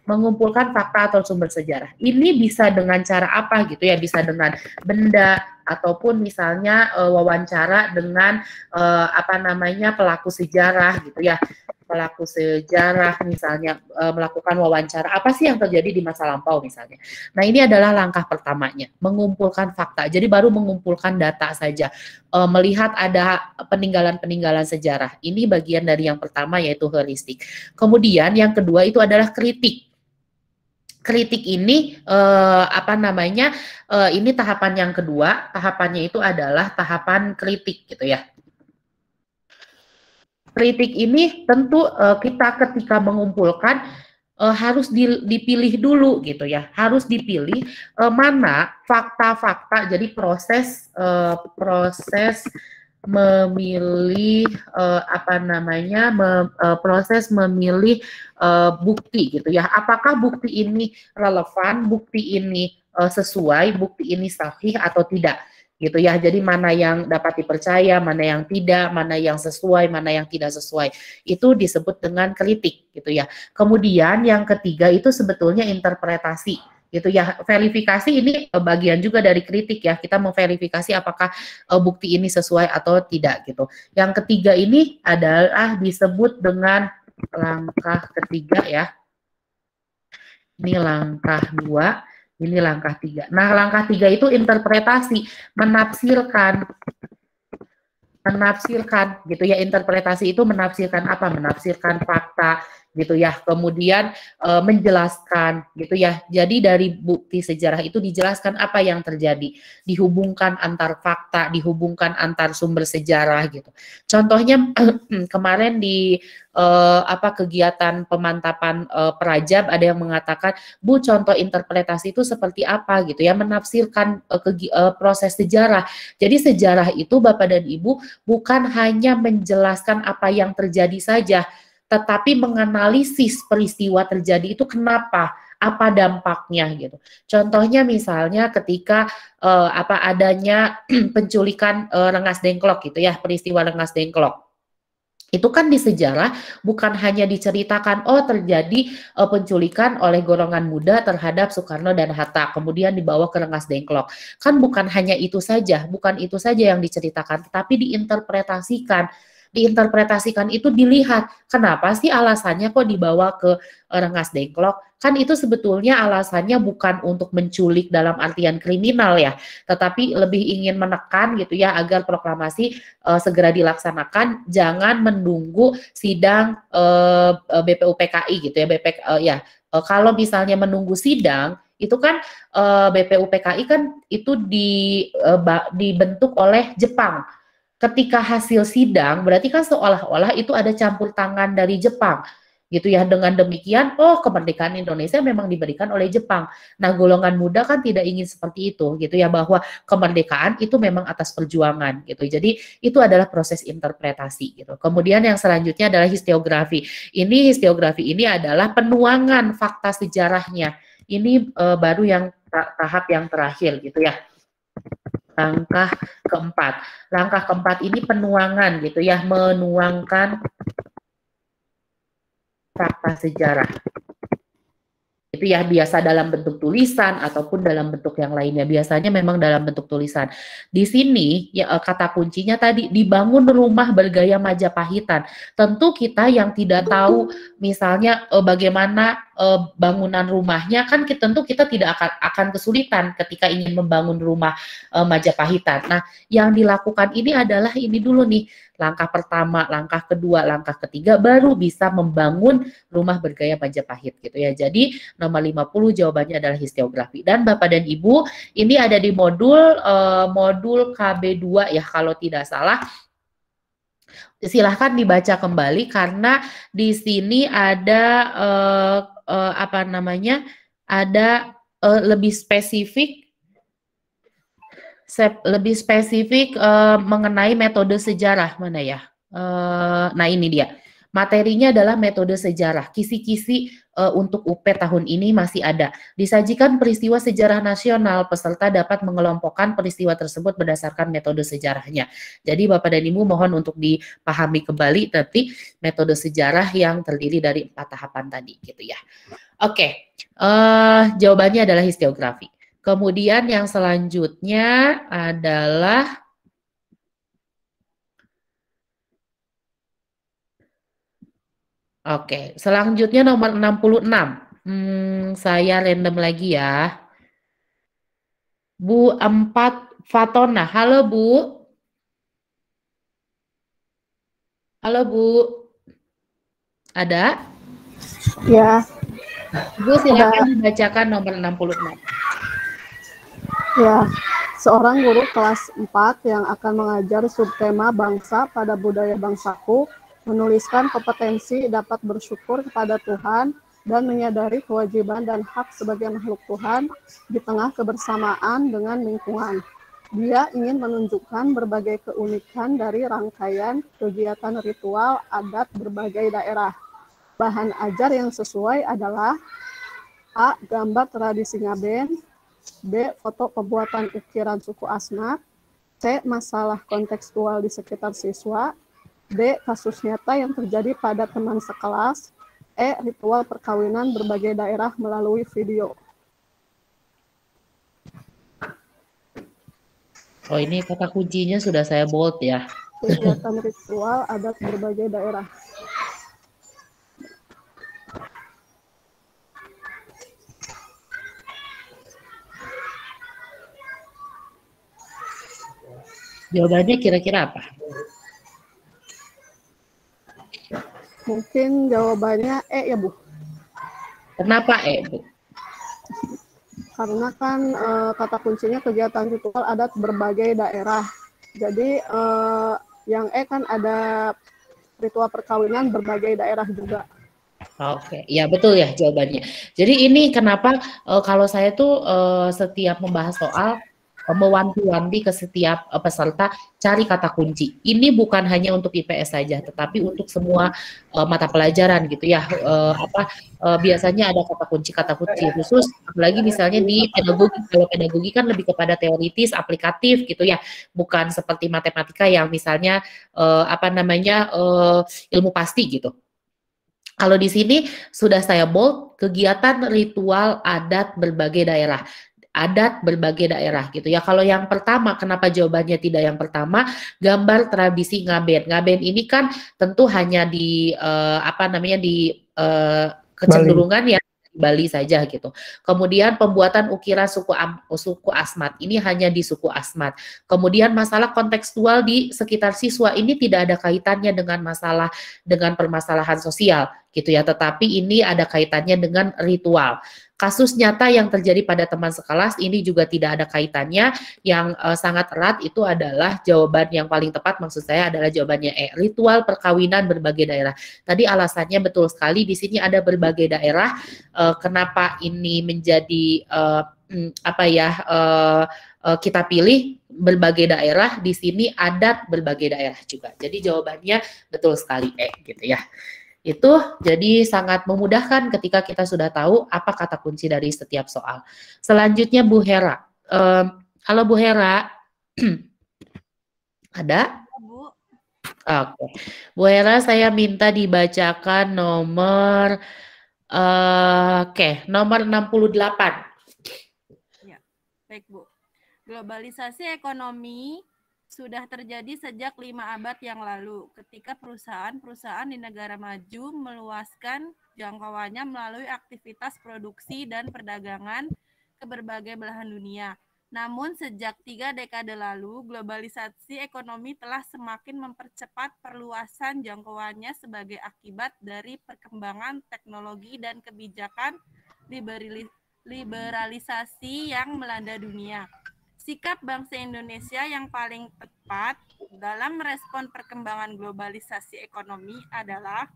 Mengumpulkan fakta atau sumber sejarah. Ini bisa dengan cara apa gitu ya? Bisa dengan benda ataupun misalnya wawancara dengan pelaku sejarah gitu ya. Pelaku sejarah misalnya melakukan wawancara, apa sih yang terjadi di masa lampau misalnya. Nah, ini adalah langkah pertamanya, mengumpulkan fakta. Jadi baru mengumpulkan data saja, melihat ada peninggalan-peninggalan sejarah. Ini bagian dari yang pertama yaitu heuristik. Kemudian yang kedua itu adalah kritik. Kritik ini ini tahapan yang kedua, tahapannya itu adalah tahapan kritik gitu ya. Kritik ini tentu kita ketika mengumpulkan harus dipilih dulu gitu ya, harus dipilih mana fakta-fakta. Jadi proses memilih proses memilih bukti gitu ya. Apakah bukti ini relevan, bukti ini sesuai, bukti ini sahih atau tidak gitu ya. Jadi mana yang dapat dipercaya, mana yang tidak, mana yang sesuai, mana yang tidak sesuai. Itu disebut dengan kritik gitu ya. Kemudian yang ketiga itu sebetulnya interpretasi gitu ya. Verifikasi ini bagian juga dari kritik ya. Kita memverifikasi apakah bukti ini sesuai atau tidak gitu. Yang ketiga ini adalah disebut dengan langkah ketiga ya. Ini langkah 2. Ini langkah 3. Nah, langkah 3 itu interpretasi, menafsirkan gitu ya. Interpretasi itu menafsirkan apa? Menafsirkan fakta gitu ya. Kemudian menjelaskan gitu ya. Jadi dari bukti sejarah itu dijelaskan apa yang terjadi, dihubungkan antar fakta, dihubungkan antar sumber sejarah gitu. Contohnya kemarin di kegiatan pemantapan Perajab ada yang mengatakan, Bu, contoh interpretasi itu seperti apa gitu ya, menafsirkan proses sejarah. Jadi sejarah itu Bapak dan Ibu bukan hanya menjelaskan apa yang terjadi saja, tetapi menganalisis peristiwa terjadi itu kenapa, apa dampaknya gitu. Contohnya misalnya ketika adanya penculikan Rengas Dengklok gitu ya, peristiwa Rengas Dengklok. Itu kan di sejarah bukan hanya diceritakan terjadi penculikan oleh golongan muda terhadap Soekarno dan Hatta kemudian dibawa ke Rengas Dengklok. Kan bukan hanya itu saja, bukan itu saja yang diceritakan, tetapi diinterpretasikan. Diinterpretasikan itu dilihat kenapa sih alasannya kok dibawa ke Rengas Dengklok. Kan itu sebetulnya alasannya bukan untuk menculik dalam artian kriminal ya, tetapi lebih ingin menekan gitu ya agar proklamasi segera dilaksanakan, jangan menunggu sidang BPUPKI gitu ya. Kalau misalnya menunggu sidang itu kan BPUPKI kan itu dibentuk oleh Jepang. Ketika hasil sidang berarti kan seolah-olah itu ada campur tangan dari Jepang gitu ya. Dengan demikian kemerdekaan Indonesia memang diberikan oleh Jepang. Nah, golongan muda kan tidak ingin seperti itu gitu ya, bahwa kemerdekaan itu memang atas perjuangan gitu. Jadi itu adalah proses interpretasi gitu. Kemudian yang selanjutnya adalah historiografi. Historiografi ini adalah penuangan fakta sejarahnya. Ini baru yang tahap yang terakhir gitu ya. Langkah keempat. Langkah keempat ini penuangan gitu ya, menuangkan fakta sejarah. Itu ya, biasa dalam bentuk tulisan ataupun dalam bentuk yang lainnya. Biasanya memang dalam bentuk tulisan. Di sini ya, kata kuncinya tadi dibangun rumah bergaya Majapahitan. Tentu kita yang tidak tahu misalnya bagaimana bangunan rumahnya, kan tentu kita tidak akan kesulitan ketika ingin membangun rumah Majapahitan. Nah, yang dilakukan ini adalah ini dulu nih, langkah pertama, langkah kedua, langkah ketiga, baru bisa membangun rumah bergaya Majapahit gitu ya. Jadi nomor 50 jawabannya adalah historiografi. Dan Bapak dan Ibu, ini ada di modul KB2 ya kalau tidak salah. Silahkan dibaca kembali karena di sini ada apa namanya? Ada lebih spesifik mengenai metode sejarah mana ya? Nah ini dia. Materinya adalah metode sejarah. Kisi-kisi untuk UP tahun ini masih ada. Disajikan peristiwa sejarah nasional, peserta dapat mengelompokkan peristiwa tersebut berdasarkan metode sejarahnya. Jadi Bapak dan Ibu mohon untuk dipahami kembali nanti metode sejarah yang terdiri dari 4 tahapan tadi gitu ya. Oke, jawabannya adalah historiografi. Kemudian yang selanjutnya adalah selanjutnya nomor 66. Saya random lagi ya. Bu 4 Fatona. Halo Bu. Halo Bu. Ada? Ya. Bu silakan dibacakan nomor 66. Ya, seorang guru kelas 4 yang akan mengajar subtema bangsa pada budaya bangsaku menuliskan kompetensi dapat bersyukur kepada Tuhan dan menyadari kewajiban dan hak sebagai makhluk Tuhan di tengah kebersamaan dengan lingkungan. Dia ingin menunjukkan berbagai keunikan dari rangkaian kegiatan ritual adat berbagai daerah. Bahan ajar yang sesuai adalah A. Gambar tradisi Ngaben, B. Foto pembuatan ukiran suku Asmat, C. Masalah kontekstual di sekitar siswa, D. Kasus nyata yang terjadi pada teman sekelas, E. Ritual perkawinan berbagai daerah melalui video. Oh ini kata kuncinya sudah saya bold ya. Kegiatan ritual adat berbagai daerah. Jawabannya kira-kira apa? Mungkin jawabannya E ya Bu. Kenapa E Bu? Karena kan kata kuncinya kegiatan ritual adat berbagai daerah. Jadi yang E kan ada ritual perkawinan berbagai daerah juga. Oke, ya betul ya jawabannya. Jadi ini kenapa kalau saya tuh setiap membahas soal mewanti-wanti ke setiap peserta cari kata kunci. Ini bukan hanya untuk IPS saja, tetapi untuk semua mata pelajaran gitu ya. Biasanya ada kata kunci khusus, apalagi misalnya di pedagogi. Kalau pedagogi kan lebih kepada teoritis, aplikatif gitu ya, bukan seperti matematika yang misalnya ilmu pasti gitu. Kalau di sini sudah saya bold, kegiatan ritual adat berbagai daerah. Adat berbagai daerah gitu ya. Kalau yang pertama, kenapa jawabannya tidak yang pertama? Gambar tradisi Ngaben. Ngaben ini kan tentu hanya di kecenderungan ya di Bali saja gitu. Kemudian pembuatan ukiran suku Asmat ini hanya di suku Asmat. Kemudian masalah kontekstual di sekitar siswa ini tidak ada kaitannya dengan permasalahan sosial gitu ya, tetapi ini ada kaitannya dengan ritual. Kasus nyata yang terjadi pada teman sekelas ini juga tidak ada kaitannya. Yang sangat erat itu adalah jawaban yang paling tepat, maksud saya adalah jawabannya E, ritual perkawinan berbagai daerah. Tadi alasannya betul sekali, di sini ada berbagai daerah. Kenapa ini menjadi kita pilih berbagai daerah, di sini adat berbagai daerah juga. Jadi jawabannya betul sekali E gitu ya. Itu jadi sangat memudahkan ketika kita sudah tahu apa kata kunci dari setiap soal. Selanjutnya Bu Hera. Halo Bu Hera. Ada? Bu. Oke. Bu Hera, saya minta dibacakan nomor Oke, nomor 68. Ya, baik Bu. Globalisasi ekonomi sudah terjadi sejak 5 abad yang lalu, ketika perusahaan-perusahaan di negara maju meluaskan jangkauannya melalui aktivitas produksi dan perdagangan ke berbagai belahan dunia. Namun sejak 3 dekade lalu, globalisasi ekonomi telah semakin mempercepat perluasan jangkauannya sebagai akibat dari perkembangan teknologi dan kebijakan liberalisasi yang melanda dunia. Sikap bangsa Indonesia yang paling tepat dalam merespon perkembangan globalisasi ekonomi adalah,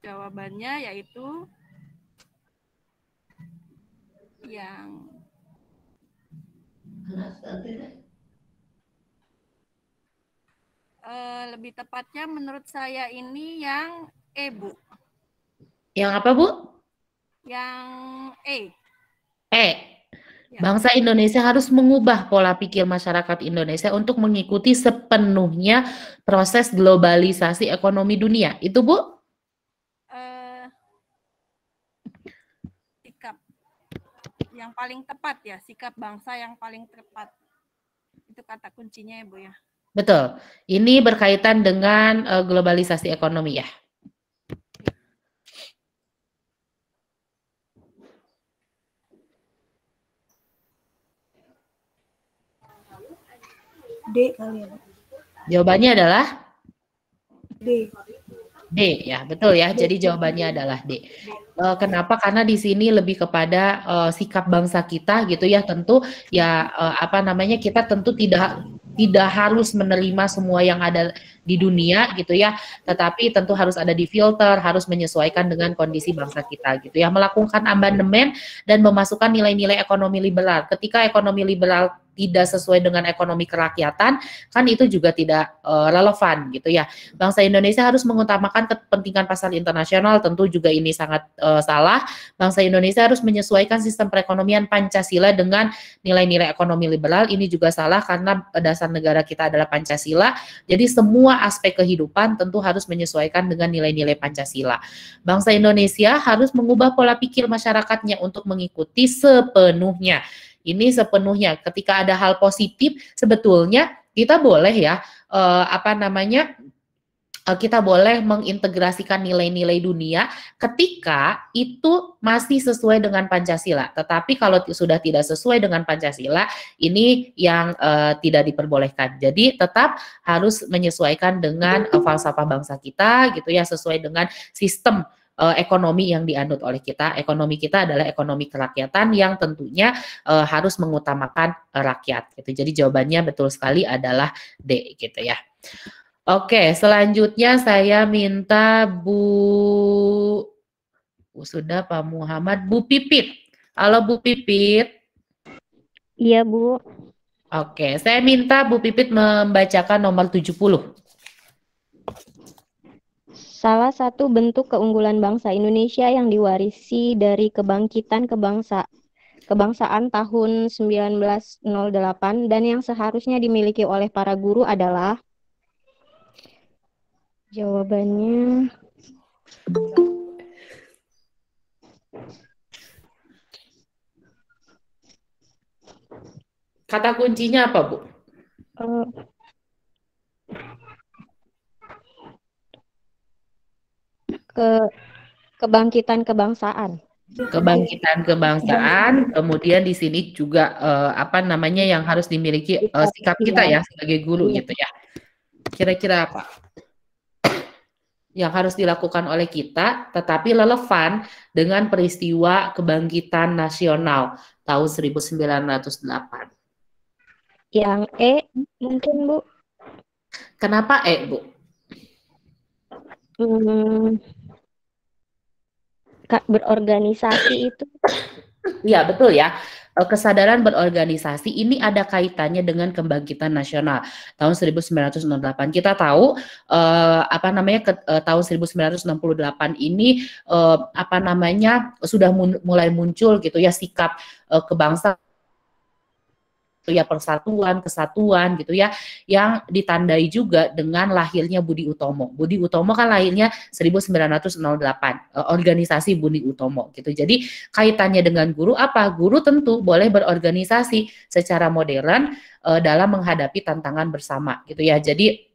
jawabannya yaitu yang lebih tepatnya menurut saya ini yang E, Bu. Yang apa, Bu? Yang E. E. Bangsa Indonesia harus mengubah pola pikir masyarakat Indonesia untuk mengikuti sepenuhnya proses globalisasi ekonomi dunia. Itu, Bu? Sikap yang paling tepat ya, sikap bangsa yang paling tepat. Itu kata kuncinya ya, Bu ya. Betul. Ini berkaitan dengan globalisasi ekonomi ya. D kali ya. Jawabannya adalah D. D ya, betul ya. Jadi jawabannya adalah D. Kenapa? Karena di sini lebih kepada sikap bangsa kita gitu ya. Tentu ya kita tentu tidak harus menerima semua yang ada di dunia gitu ya, tetapi tentu harus ada di filter, harus menyesuaikan dengan kondisi bangsa kita gitu ya, melakukan amandemen dan memasukkan nilai-nilai ekonomi liberal. Ketika ekonomi liberal tidak sesuai dengan ekonomi kerakyatan, kan itu juga tidak relevan gitu ya. Bangsa Indonesia harus mengutamakan kepentingan pasar internasional, tentu juga ini sangat salah. Bangsa Indonesia harus menyesuaikan sistem perekonomian Pancasila dengan nilai-nilai ekonomi liberal, ini juga salah karena dasar negara kita adalah Pancasila. Jadi semua aspek kehidupan tentu harus menyesuaikan dengan nilai-nilai Pancasila. Bangsa Indonesia harus mengubah pola pikir masyarakatnya untuk mengikuti sepenuhnya. Ini sepenuhnya. Ketika ada hal positif, sebetulnya kita boleh ya, kita boleh mengintegrasikan nilai-nilai dunia ketika itu masih sesuai dengan Pancasila. Tetapi kalau sudah tidak sesuai dengan Pancasila, ini yang tidak diperbolehkan. Jadi tetap harus menyesuaikan dengan falsafah bangsa kita, gitu ya, sesuai dengan sistem ekonomi yang dianut oleh kita. Ekonomi kita adalah ekonomi kerakyatan yang tentunya harus mengutamakan rakyat. Gitu. Jadi jawabannya betul sekali adalah D, gitu ya. Oke, selanjutnya saya minta sudah Pak Muhammad, Bu Pipit. Halo Bu Pipit. Iya Bu. Oke, saya minta Bu Pipit membacakan nomor 70. Salah satu bentuk keunggulan bangsa Indonesia yang diwarisi dari kebangkitan kebangsaan tahun 1908 dan yang seharusnya dimiliki oleh para guru adalah, jawabannya kata kuncinya apa, Bu? Kebangkitan kebangsaan. Kebangkitan kebangsaan, kemudian di sini juga yang harus dimiliki sikap kita ya sebagai guru gitu ya. Kira-kira apa yang harus dilakukan oleh kita tetapi relevan dengan peristiwa kebangkitan nasional tahun 1908? Yang E mungkin, Bu. Kenapa E, Bu? Berorganisasi itu. Ya, betul ya. Kesadaran berorganisasi ini ada kaitannya dengan kebangkitan nasional tahun 1968. Kita tahu tahun 1968 ini sudah mulai muncul gitu ya sikap kebangsaan ya, persatuan, kesatuan gitu ya, yang ditandai juga dengan lahirnya Budi Utomo. Budi Utomo kan lahirnya 1908, organisasi Budi Utomo gitu. Jadi kaitannya dengan guru apa? Guru tentu boleh berorganisasi secara modern dalam menghadapi tantangan bersama gitu ya. Jadi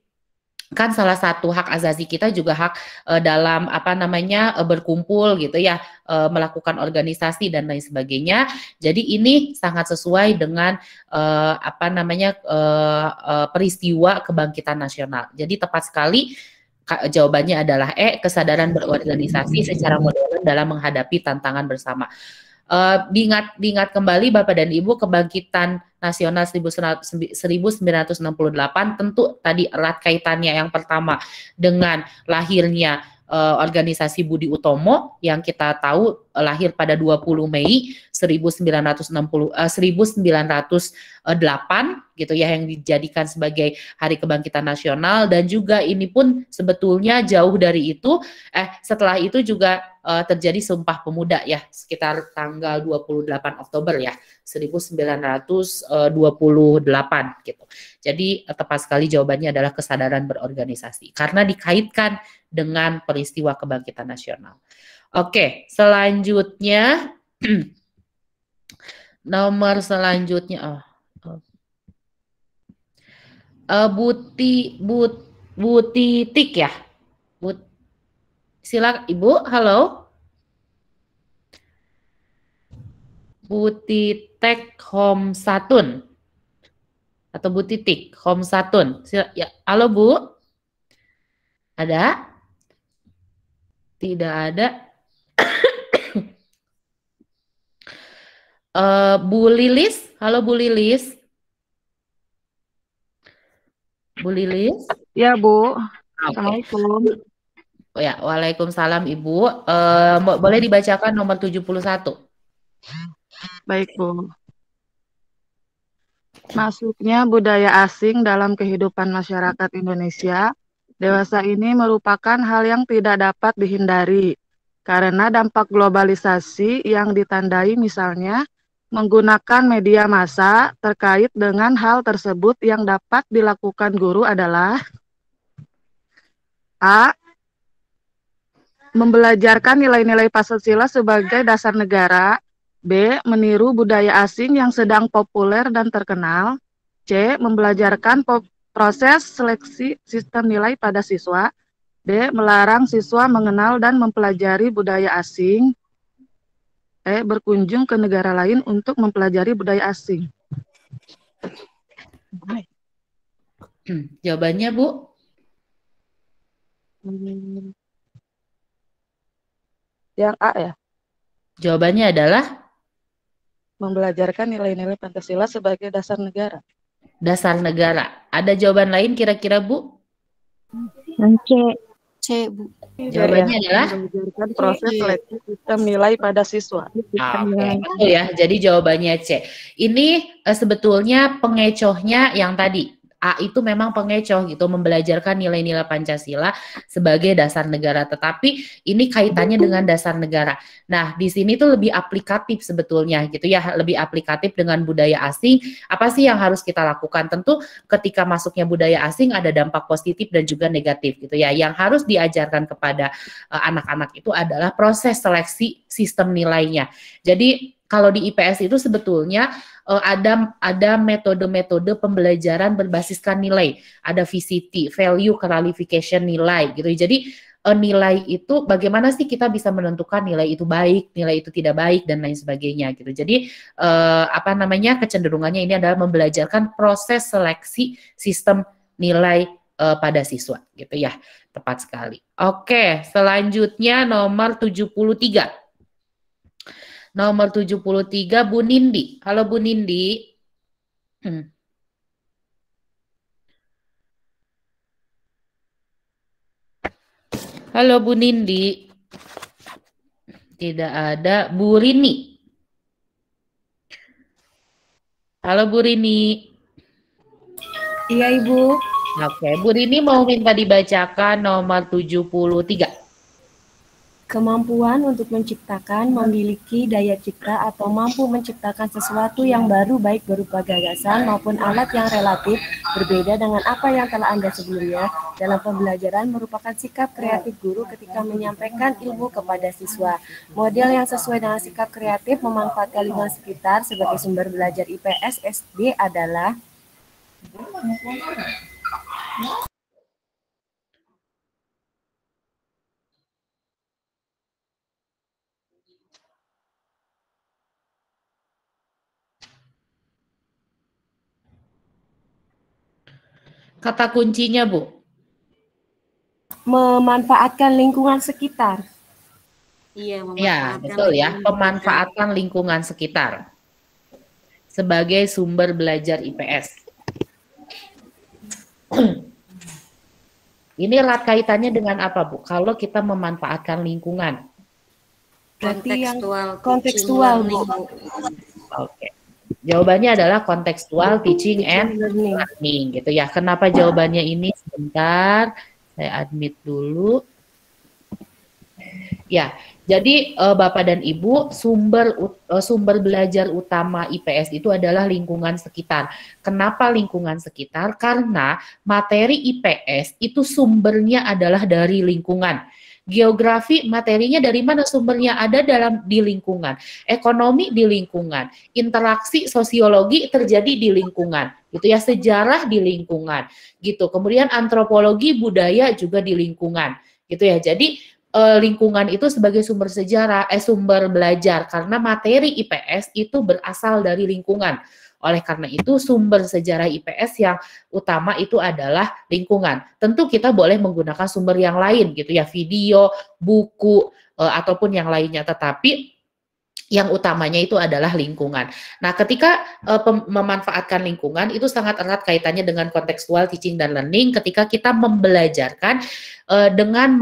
kan salah satu hak asasi kita juga hak dalam apa namanya berkumpul gitu ya, melakukan organisasi dan lain sebagainya. Jadi ini sangat sesuai dengan apa namanya peristiwa kebangkitan nasional. Jadi tepat sekali jawabannya adalah kesadaran berorganisasi secara modern dalam menghadapi tantangan bersama. Diingat kembali Bapak dan Ibu, kebangkitan nasional 1968 tentu tadi erat kaitannya yang pertama dengan lahirnya organisasi Budi Utomo yang kita tahu lahir pada 20 Mei 1908 gitu ya, yang dijadikan sebagai Hari Kebangkitan Nasional. Dan juga ini pun sebetulnya jauh dari itu setelah itu juga terjadi Sumpah Pemuda ya, sekitar tanggal 28 Oktober ya 1928 gitu. Jadi tepat sekali jawabannya adalah kesadaran berorganisasi karena dikaitkan dengan peristiwa kebangkitan nasional. Oke, selanjutnya nomor selanjutnya Buti Tik ya. Silakan Ibu, halo. Buti Tek Home Satun atau Buti Tik Home Satun. Ya, halo Bu. Ada? Tidak ada. Bu Lilis, halo Bu Lilis. Bu Lilis? Ya Bu. Okay. Assalamualaikum. Oh ya, waalaikumsalam Ibu. Boleh dibacakan nomor 71. Baik Bu. Masuknya budaya asing dalam kehidupan masyarakat Indonesia dewasa ini merupakan hal yang tidak dapat dihindari karena dampak globalisasi yang ditandai misalnya menggunakan media massa. Terkait dengan hal tersebut yang dapat dilakukan guru adalah A. Membelajarkan nilai-nilai Pancasila sebagai dasar negara. B. Meniru budaya asing yang sedang populer dan terkenal. C. Membelajarkan proses seleksi sistem nilai pada siswa. D. Melarang siswa mengenal dan mempelajari budaya asing. E. Berkunjung ke negara lain untuk mempelajari budaya asing. Jawabannya Bu? Yang A ya. Jawabannya adalah membelajarkan nilai-nilai Pancasila sebagai dasar negara. Dasar negara. Ada jawaban lain kira-kira Bu? C Bu. Jawabannya adalah membelajarkan proses seleksi sistem nilai pada siswa. Betul ya. Jadi jawabannya C. Ini sebetulnya pengecohnya yang tadi. A itu memang pengecoh gitu, membelajarkan nilai-nilai Pancasila sebagai dasar negara. Tetapi ini kaitannya dengan dasar negara. Nah, di sini tuh lebih aplikatif sebetulnya gitu ya, lebih aplikatif dengan budaya asing. Apa sih yang harus kita lakukan? Tentu ketika masuknya budaya asing ada dampak positif dan juga negatif gitu ya. Yang harus diajarkan kepada anak-anak itu adalah proses seleksi sistem nilainya. Jadi kalau di IPS itu sebetulnya ada metode-metode pembelajaran berbasiskan nilai, ada VCT, value qualification nilai gitu. Jadi nilai itu bagaimana sih kita bisa menentukan nilai itu baik, nilai itu tidak baik dan lain sebagainya gitu. Jadi apa namanya kecenderungannya ini adalah membelajarkan proses seleksi sistem nilai pada siswa gitu ya. Tepat sekali. Oke, selanjutnya nomor 73. Nomor 73 Bu Nindi. Halo Bu Nindi. Halo Bu Nindi. Tidak ada. Bu Rini. Halo Bu Rini. Iya Ibu. Oke, Bu Rini mau minta dibacakan nomor 73. Kemampuan untuk menciptakan, memiliki daya cipta atau mampu menciptakan sesuatu yang baru baik berupa gagasan maupun alat yang relatif berbeda dengan apa yang telah Anda sebelumnya dalam pembelajaran merupakan sikap kreatif guru ketika menyampaikan ilmu kepada siswa. Model yang sesuai dengan sikap kreatif memanfaatkan lingkungan sekitar sebagai sumber belajar IPS SD adalah kata kuncinya, Bu. Memanfaatkan lingkungan sekitar. Iya, Ya, betul ya. Pemanfaatan lingkungan sekitar sebagai sumber belajar IPS. Ini erat kaitannya dengan apa, Bu? Kalau kita memanfaatkan lingkungan. Berarti yang kontekstual, Bu. Oke. Jawabannya adalah kontekstual teaching and learning gitu ya. Kenapa jawabannya ini? Sebentar, saya admit dulu. Ya, jadi Bapak dan Ibu, sumber belajar utama IPS itu adalah lingkungan sekitar. Kenapa lingkungan sekitar? Karena materi IPS itu sumbernya adalah dari lingkungan. Geografi materinya dari mana sumbernya? Ada di lingkungan. Ekonomi di lingkungan. Interaksi sosiologi terjadi di lingkungan. Gitu ya, sejarah di lingkungan. Gitu. Kemudian antropologi budaya juga di lingkungan. Gitu ya. Jadi lingkungan itu sebagai sumber sumber belajar karena materi IPS itu berasal dari lingkungan. Oleh karena itu sumber sejarah IPS yang utama itu adalah lingkungan. Tentu kita boleh menggunakan sumber yang lain gitu ya, video, buku ataupun yang lainnya, tetapi yang utamanya itu adalah lingkungan. Nah, ketika memanfaatkan lingkungan itu sangat erat kaitannya dengan kontekstual teaching dan learning ketika kita membelajarkan dengan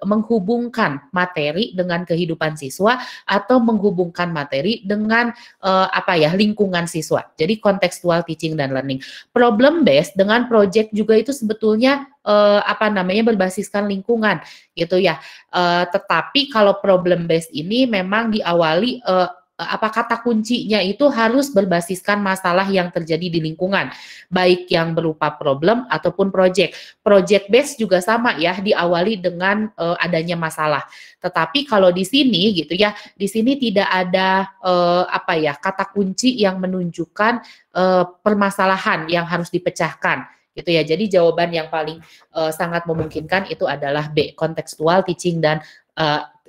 menghubungkan materi dengan kehidupan siswa atau menghubungkan materi dengan lingkungan siswa. Jadi kontekstual teaching dan learning. Problem based dengan project juga itu sebetulnya berbasiskan lingkungan gitu ya. Tetapi kalau problem based ini memang diawali kata kuncinya itu harus berbasiskan masalah yang terjadi di lingkungan, baik yang berupa problem ataupun project. Project based juga sama ya, diawali dengan adanya masalah. Tetapi kalau di sini gitu ya, di sini tidak ada kata kunci yang menunjukkan permasalahan yang harus dipecahkan. Gitu ya. Jadi jawaban yang paling sangat memungkinkan itu adalah B, kontekstual teaching dan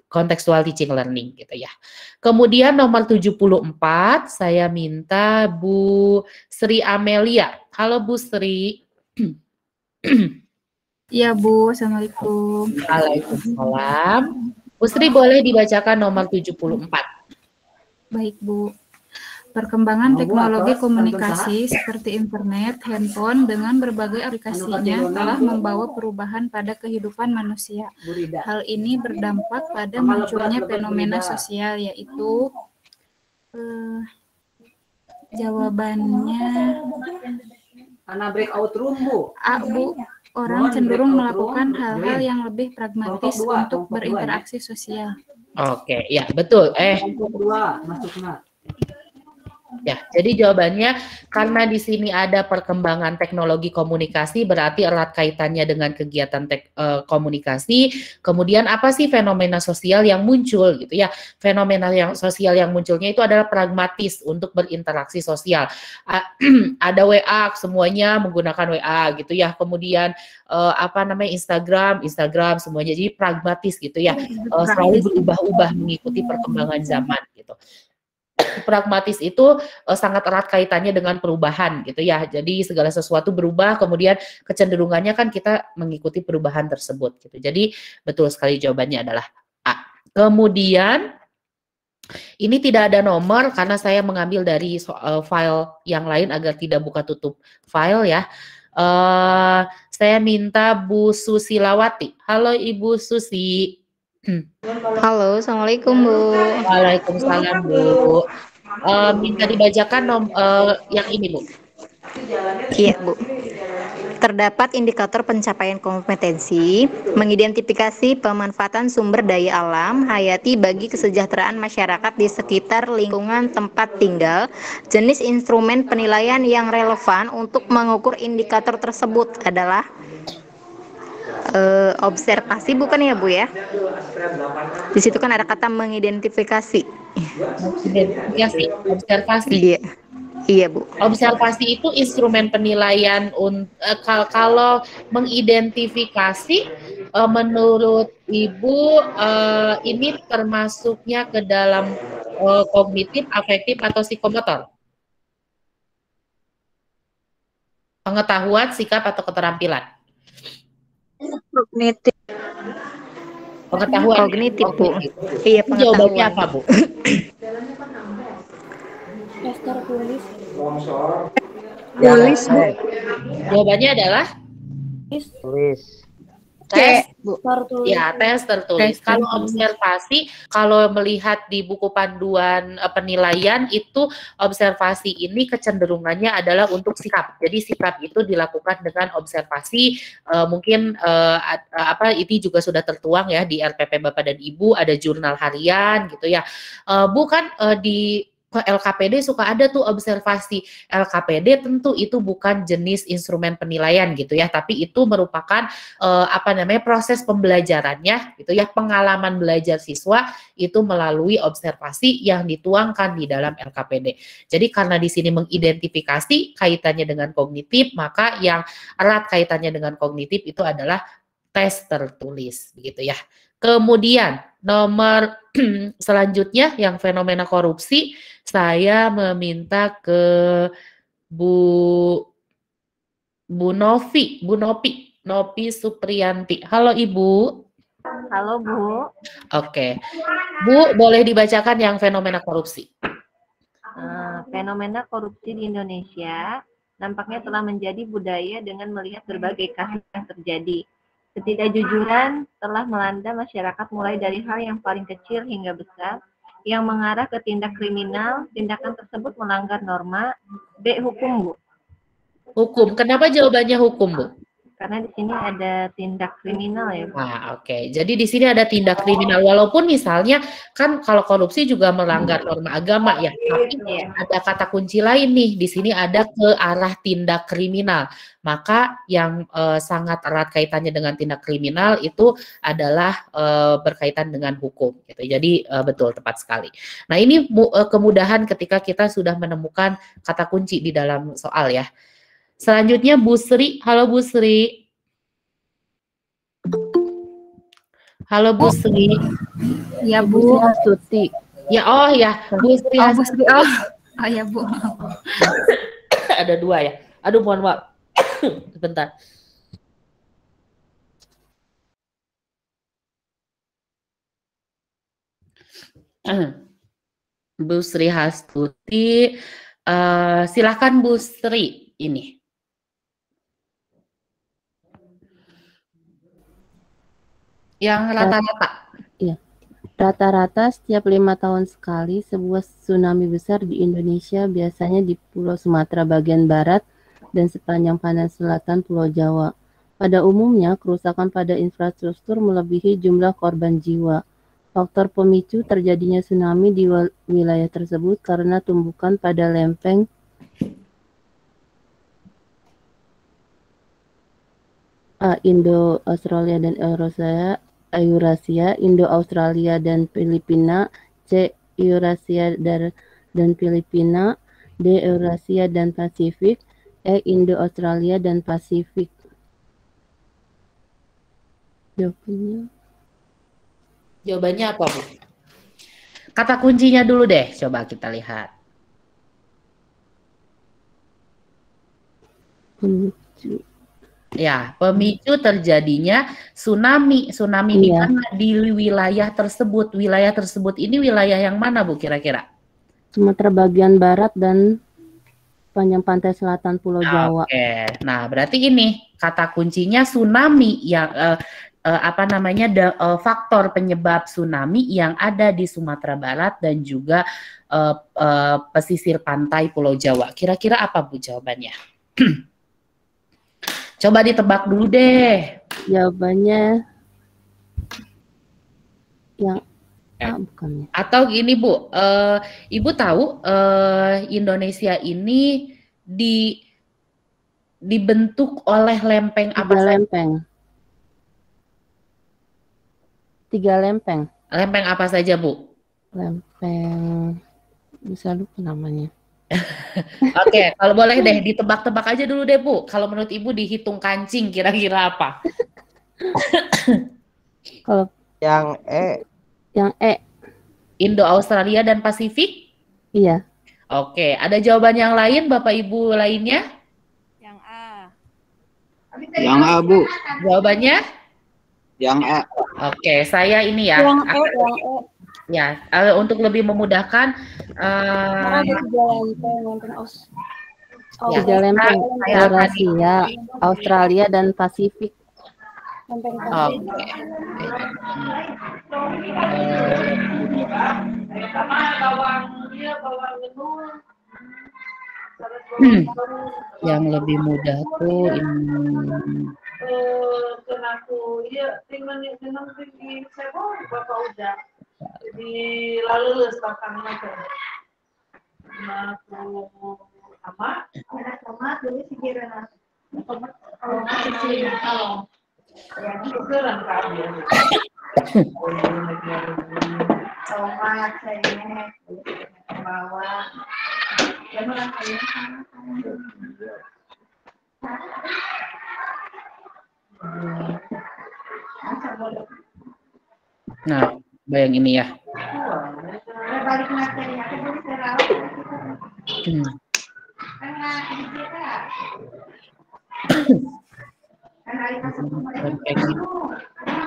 kontekstual teaching learning gitu ya. Kemudian nomor 74 saya minta Bu Sri Amelia. Halo Bu Sri. Iya Bu, Assalamualaikum. Waalaikumsalam. Bu Sri boleh dibacakan nomor 74. Baik Bu. Perkembangan teknologi komunikasi seperti internet, handphone dengan berbagai aplikasinya telah membawa perubahan pada kehidupan manusia. Hal ini berdampak pada munculnya fenomena sosial, yaitu jawabannya Bu. Orang cenderung melakukan hal-hal yang lebih pragmatis untuk berinteraksi sosial. Oke, ya betul. Ya, jadi jawabannya karena di sini ada perkembangan teknologi komunikasi berarti erat kaitannya dengan kegiatan komunikasi. Kemudian apa sih fenomena sosial yang muncul gitu ya? Fenomena sosial yang munculnya itu adalah pragmatis untuk berinteraksi sosial. Ada WA, semuanya menggunakan WA gitu ya. Kemudian Instagram semuanya jadi pragmatis gitu ya. Selalu berubah-ubah mengikuti perkembangan zaman gitu. Pragmatis itu sangat erat kaitannya dengan perubahan gitu ya. Jadi segala sesuatu berubah, kemudian kecenderungannya kan kita mengikuti perubahan tersebut gitu. Jadi betul sekali jawabannya adalah A. Kemudian ini tidak ada nomor karena saya mengambil dari file yang lain agar tidak buka tutup file ya. Saya minta Bu Susilawati. Halo Ibu Susi. Halo, Assalamualaikum Bu. Waalaikumsalam Bu. Minta dibacakan yang ini Bu. Iya Bu. Terdapat indikator pencapaian kompetensi, mengidentifikasi pemanfaatan sumber daya alam hayati bagi kesejahteraan masyarakat di sekitar lingkungan tempat tinggal, jenis instrumen penilaian yang relevan untuk mengukur indikator tersebut adalah observasi, bukan ya Bu ya? Di situ kan ada kata mengidentifikasi. Observasi. Iya. Iya, Bu. Observasi itu instrumen penilaian kalau mengidentifikasi menurut Ibu ini termasuknya ke dalam kognitif, afektif atau psikomotor? Pengetahuan, sikap atau keterampilan? Kognitif. Pengetahuan. Kognitif, Bu. Iya, pengetahuan. Jawabannya apa, Bu? Tes tertulis. Tulis, Bu. Jawabannya adalah Tulis. tes tertulis. ya, tes tertulis. Kalau observasi, kalau melihat di buku panduan penilaian itu observasi ini kecenderungannya adalah untuk sikap. Jadi sikap itu dilakukan dengan observasi. Mungkin ini juga sudah tertuang ya di RPP Bapak dan Ibu, ada jurnal harian gitu ya. Bukan di LKPD suka ada tuh observasi. LKPD tentu itu bukan jenis instrumen penilaian gitu ya, tapi itu merupakan proses pembelajarannya gitu ya, pengalaman belajar siswa itu melalui observasi yang dituangkan di dalam LKPD. Jadi karena di sini mengidentifikasi kaitannya dengan kognitif, maka yang erat kaitannya dengan kognitif itu adalah tes tertulis begitu ya. Kemudian nomor selanjutnya yang fenomena korupsi, saya meminta ke Bu Nopi Supriyanti. Halo Ibu. Halo Bu. Oke. Bu, boleh dibacakan yang fenomena korupsi. Fenomena korupsi di Indonesia nampaknya telah menjadi budaya dengan melihat berbagai kasus yang terjadi. Ketidakjujuran telah melanda masyarakat mulai dari hal yang paling kecil hingga besar, yang mengarah ke tindak kriminal. Tindakan tersebut melanggar norma. B. Hukum, Bu. Hukum. Kenapa jawabannya hukum, Bu? Karena di sini ada tindak kriminal ya, Bu. Oke. Jadi di sini ada tindak kriminal. Walaupun misalnya kan kalau korupsi juga melanggar norma agama ya, tapi ada kata kunci lain nih. Di sini ada ke arah tindak kriminal. Maka yang sangat erat kaitannya dengan tindak kriminal itu adalah berkaitan dengan hukum. Gitu. Jadi betul, tepat sekali. Nah ini kemudahan ketika kita sudah menemukan kata kunci di dalam soal ya. Selanjutnya Bu Sri. Halo Bu Sri. Halo Bu Sri. Ya Bu. Astuti. Ya, oh ya, Bu Sri. Oh, Bu Sri. Oh ya Bu. Ada dua ya. Aduh, mohon maaf. Sebentar. Bu Sri Hastuti. Silakan Bu Sri ini. Yang rata-rata. Iya. Rata-rata setiap 5 tahun sekali sebuah tsunami besar di Indonesia, biasanya di Pulau Sumatera bagian barat dan sepanjang pantai selatan Pulau Jawa. Pada umumnya, kerusakan pada infrastruktur melebihi jumlah korban jiwa. Faktor pemicu terjadinya tsunami di wilayah tersebut karena tumbukan pada lempeng Indo-Australia dan Eurasia, Indo-Australia dan Filipina, C. Eurasia dan Filipina, D. Eurasia dan Pasifik, E. Indo-Australia dan Pasifik. Jawabannya apa, Bu? Kata kuncinya dulu deh, coba kita lihat. Pemicu. Ya, pemicu terjadinya tsunami. Tsunami di mana? Di wilayah tersebut. Wilayah tersebut ini wilayah yang mana, Bu, kira-kira? Sumatera bagian barat dan panjang pantai selatan Pulau Jawa. Oke. Nah, berarti ini kata kuncinya tsunami yang faktor penyebab tsunami yang ada di Sumatera Barat dan juga pesisir pantai Pulau Jawa. Kira-kira apa, Bu, jawabannya? Coba ditebak dulu deh. Jawabannya yang A bukannya. Atau gini Bu, Ibu tahu Indonesia ini dibentuk oleh lempeng apa Tiga saja? lempeng. Tiga lempeng. Lempeng apa saja Bu? Lempeng, bisa lupa namanya. Oke, kalau boleh deh ditebak-tebak aja dulu deh Bu. Kalau menurut Ibu dihitung kancing kira-kira apa? Kalau Yang E. yang E. Indo, Australia, dan Pasifik? Iya. Oke, ada jawaban yang lain Bapak Ibu lainnya? Yang A, Bu. Jawabannya? Yang A. Oke, saya ini ya. Yang E. Ya, untuk lebih memudahkan. Karena ada 3 lempeng Aus. Ya, Tiga lempeng, saya akan Eurasia, Australia, dan Pasifik. Lempeng Oke. Yang lebih mudah tuh ini. Nah, bayang ini ya.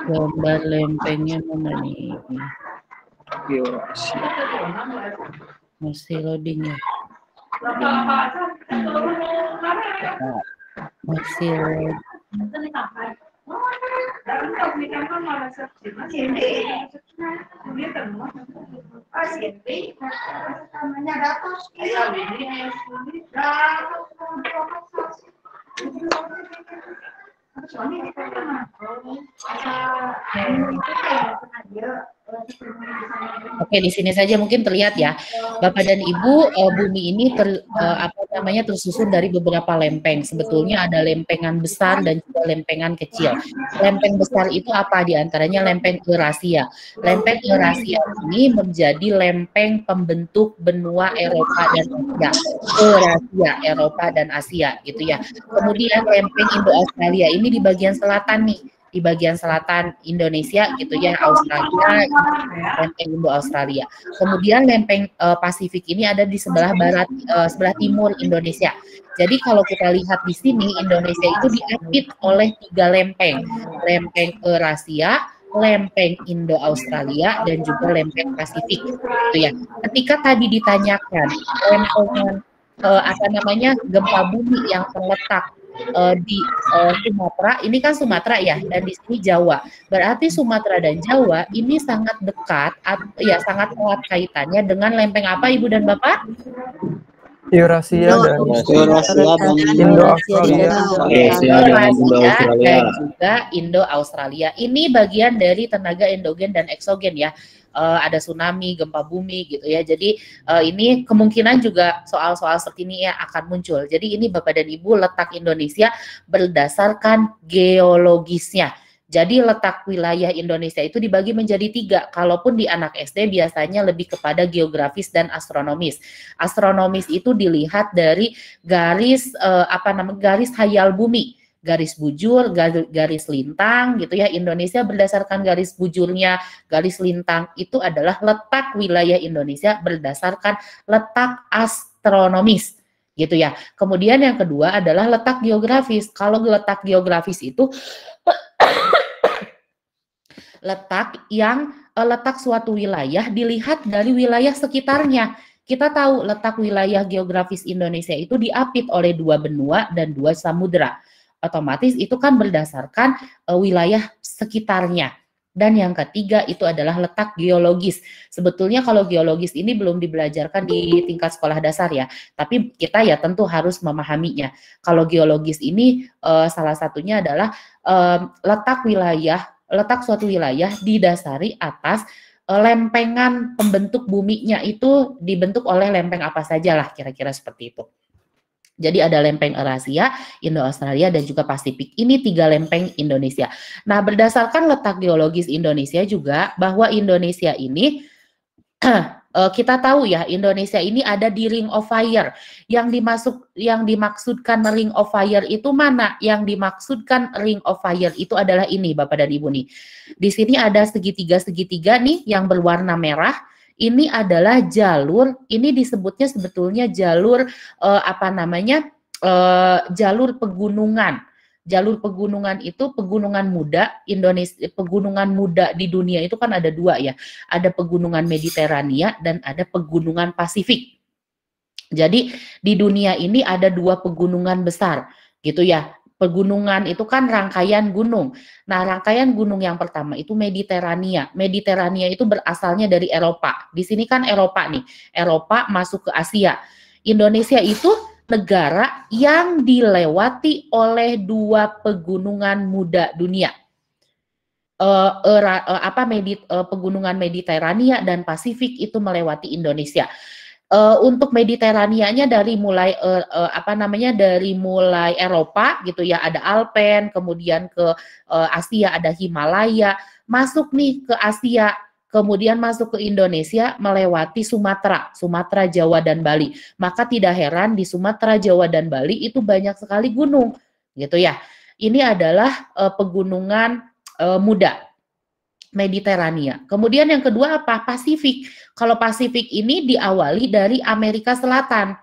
Gambar lempengnya mana nih? Masih loading ya. Masih loading. Oke, di sini saja mungkin terlihat ya, Bapak dan Ibu, bumi ini tersusun dari beberapa lempeng. Sebetulnya ada lempengan besar dan juga lempengan kecil. Lempeng besar itu apa? Di antaranya lempeng Eurasia. Lempeng Eurasia ini menjadi lempeng pembentuk benua Eropa dan Asia. Eurasia, Eropa dan Asia, gitu ya. Kemudian lempeng Indo-Australia ini di bagian selatan nih. Di bagian selatan Indonesia gitu ya, Australia, lempeng Indo-Australia. Kemudian lempeng Pasifik ini ada di sebelah barat, sebelah timur Indonesia. Jadi kalau kita lihat di sini, Indonesia itu diapit oleh 3 lempeng. Lempeng Eurasia, lempeng Indo-Australia, dan juga lempeng Pasifik. Gitu ya. Ketika tadi ditanyakan lempengan gempa bumi yang terletak di Sumatera, ini kan Sumatera ya, dan di sini Jawa. Berarti Sumatera dan Jawa ini sangat dekat, ya sangat erat kaitannya dengan lempeng apa Ibu dan Bapak? Eurasia dan Indo-Australia. Dan juga Indo-Australia. Ini bagian dari tenaga endogen dan eksogen ya. Ada tsunami, gempa bumi gitu ya. Jadi ini kemungkinan juga soal-soal seperti ini ya akan muncul. Jadi ini Bapak dan Ibu letak Indonesia berdasarkan geologisnya. Jadi letak wilayah Indonesia itu dibagi menjadi 3. Kalaupun di anak SD biasanya lebih kepada geografis dan astronomis. Astronomis itu dilihat dari garis garis hayal bumi. Garis bujur, garis lintang gitu ya. Indonesia berdasarkan garis bujurnya, garis lintang itu adalah letak wilayah Indonesia berdasarkan letak astronomis gitu ya. Kemudian yang kedua adalah letak geografis. Kalau letak geografis itu letak suatu wilayah dilihat dari wilayah sekitarnya. Kita tahu letak wilayah geografis Indonesia itu diapit oleh 2 benua dan 2 samudera. Otomatis itu kan berdasarkan wilayah sekitarnya Dan yang ketiga itu adalah letak geologis. Sebetulnya kalau geologis ini belum dibelajarkan di tingkat sekolah dasar ya, tapi kita ya tentu harus memahaminya. Kalau geologis ini salah satunya adalah letak suatu wilayah didasari atas lempengan pembentuk buminya itu dibentuk oleh lempeng apa saja lah, kira-kira seperti itu. Jadi ada lempeng Eurasia, Indo-Australia, dan juga Pasifik. Ini 3 lempeng Indonesia. Nah, berdasarkan letak geologis Indonesia juga, bahwa Indonesia ini, kita tahu ya, Indonesia ini ada di Ring of Fire. Yang dimaksudkan Ring of Fire itu mana? Yang dimaksudkan Ring of Fire itu adalah ini, Bapak dan Ibu nih. Di sini ada segitiga-segitiga nih, yang berwarna merah. Ini adalah jalur, ini disebutnya sebetulnya jalur jalur pegunungan. Jalur pegunungan itu pegunungan muda Indonesia, pegunungan muda di dunia itu kan ada 2 ya. Ada pegunungan Mediterania dan ada pegunungan Pasifik. Jadi di dunia ini ada 2 pegunungan besar gitu ya. Pegunungan itu kan rangkaian gunung. Nah, rangkaian gunung yang pertama itu Mediterania. Mediterania itu berasalnya dari Eropa. Di sini kan Eropa nih. Eropa masuk ke Asia. Indonesia itu negara yang dilewati oleh 2 pegunungan muda dunia. Pegunungan Mediterania dan Pasifik itu melewati Indonesia. Untuk Mediteranianya dari mulai dari mulai Eropa gitu ya, ada Alpen, kemudian ke Asia ada Himalaya, masuk nih ke Asia, kemudian masuk ke Indonesia melewati Sumatera, Jawa dan Bali. Maka tidak heran di Sumatera, Jawa dan Bali itu banyak sekali gunung gitu ya. Ini adalah pegunungan muda Mediterania. Kemudian yang kedua apa? Pasifik. Kalau Pasifik ini diawali dari Amerika Selatan.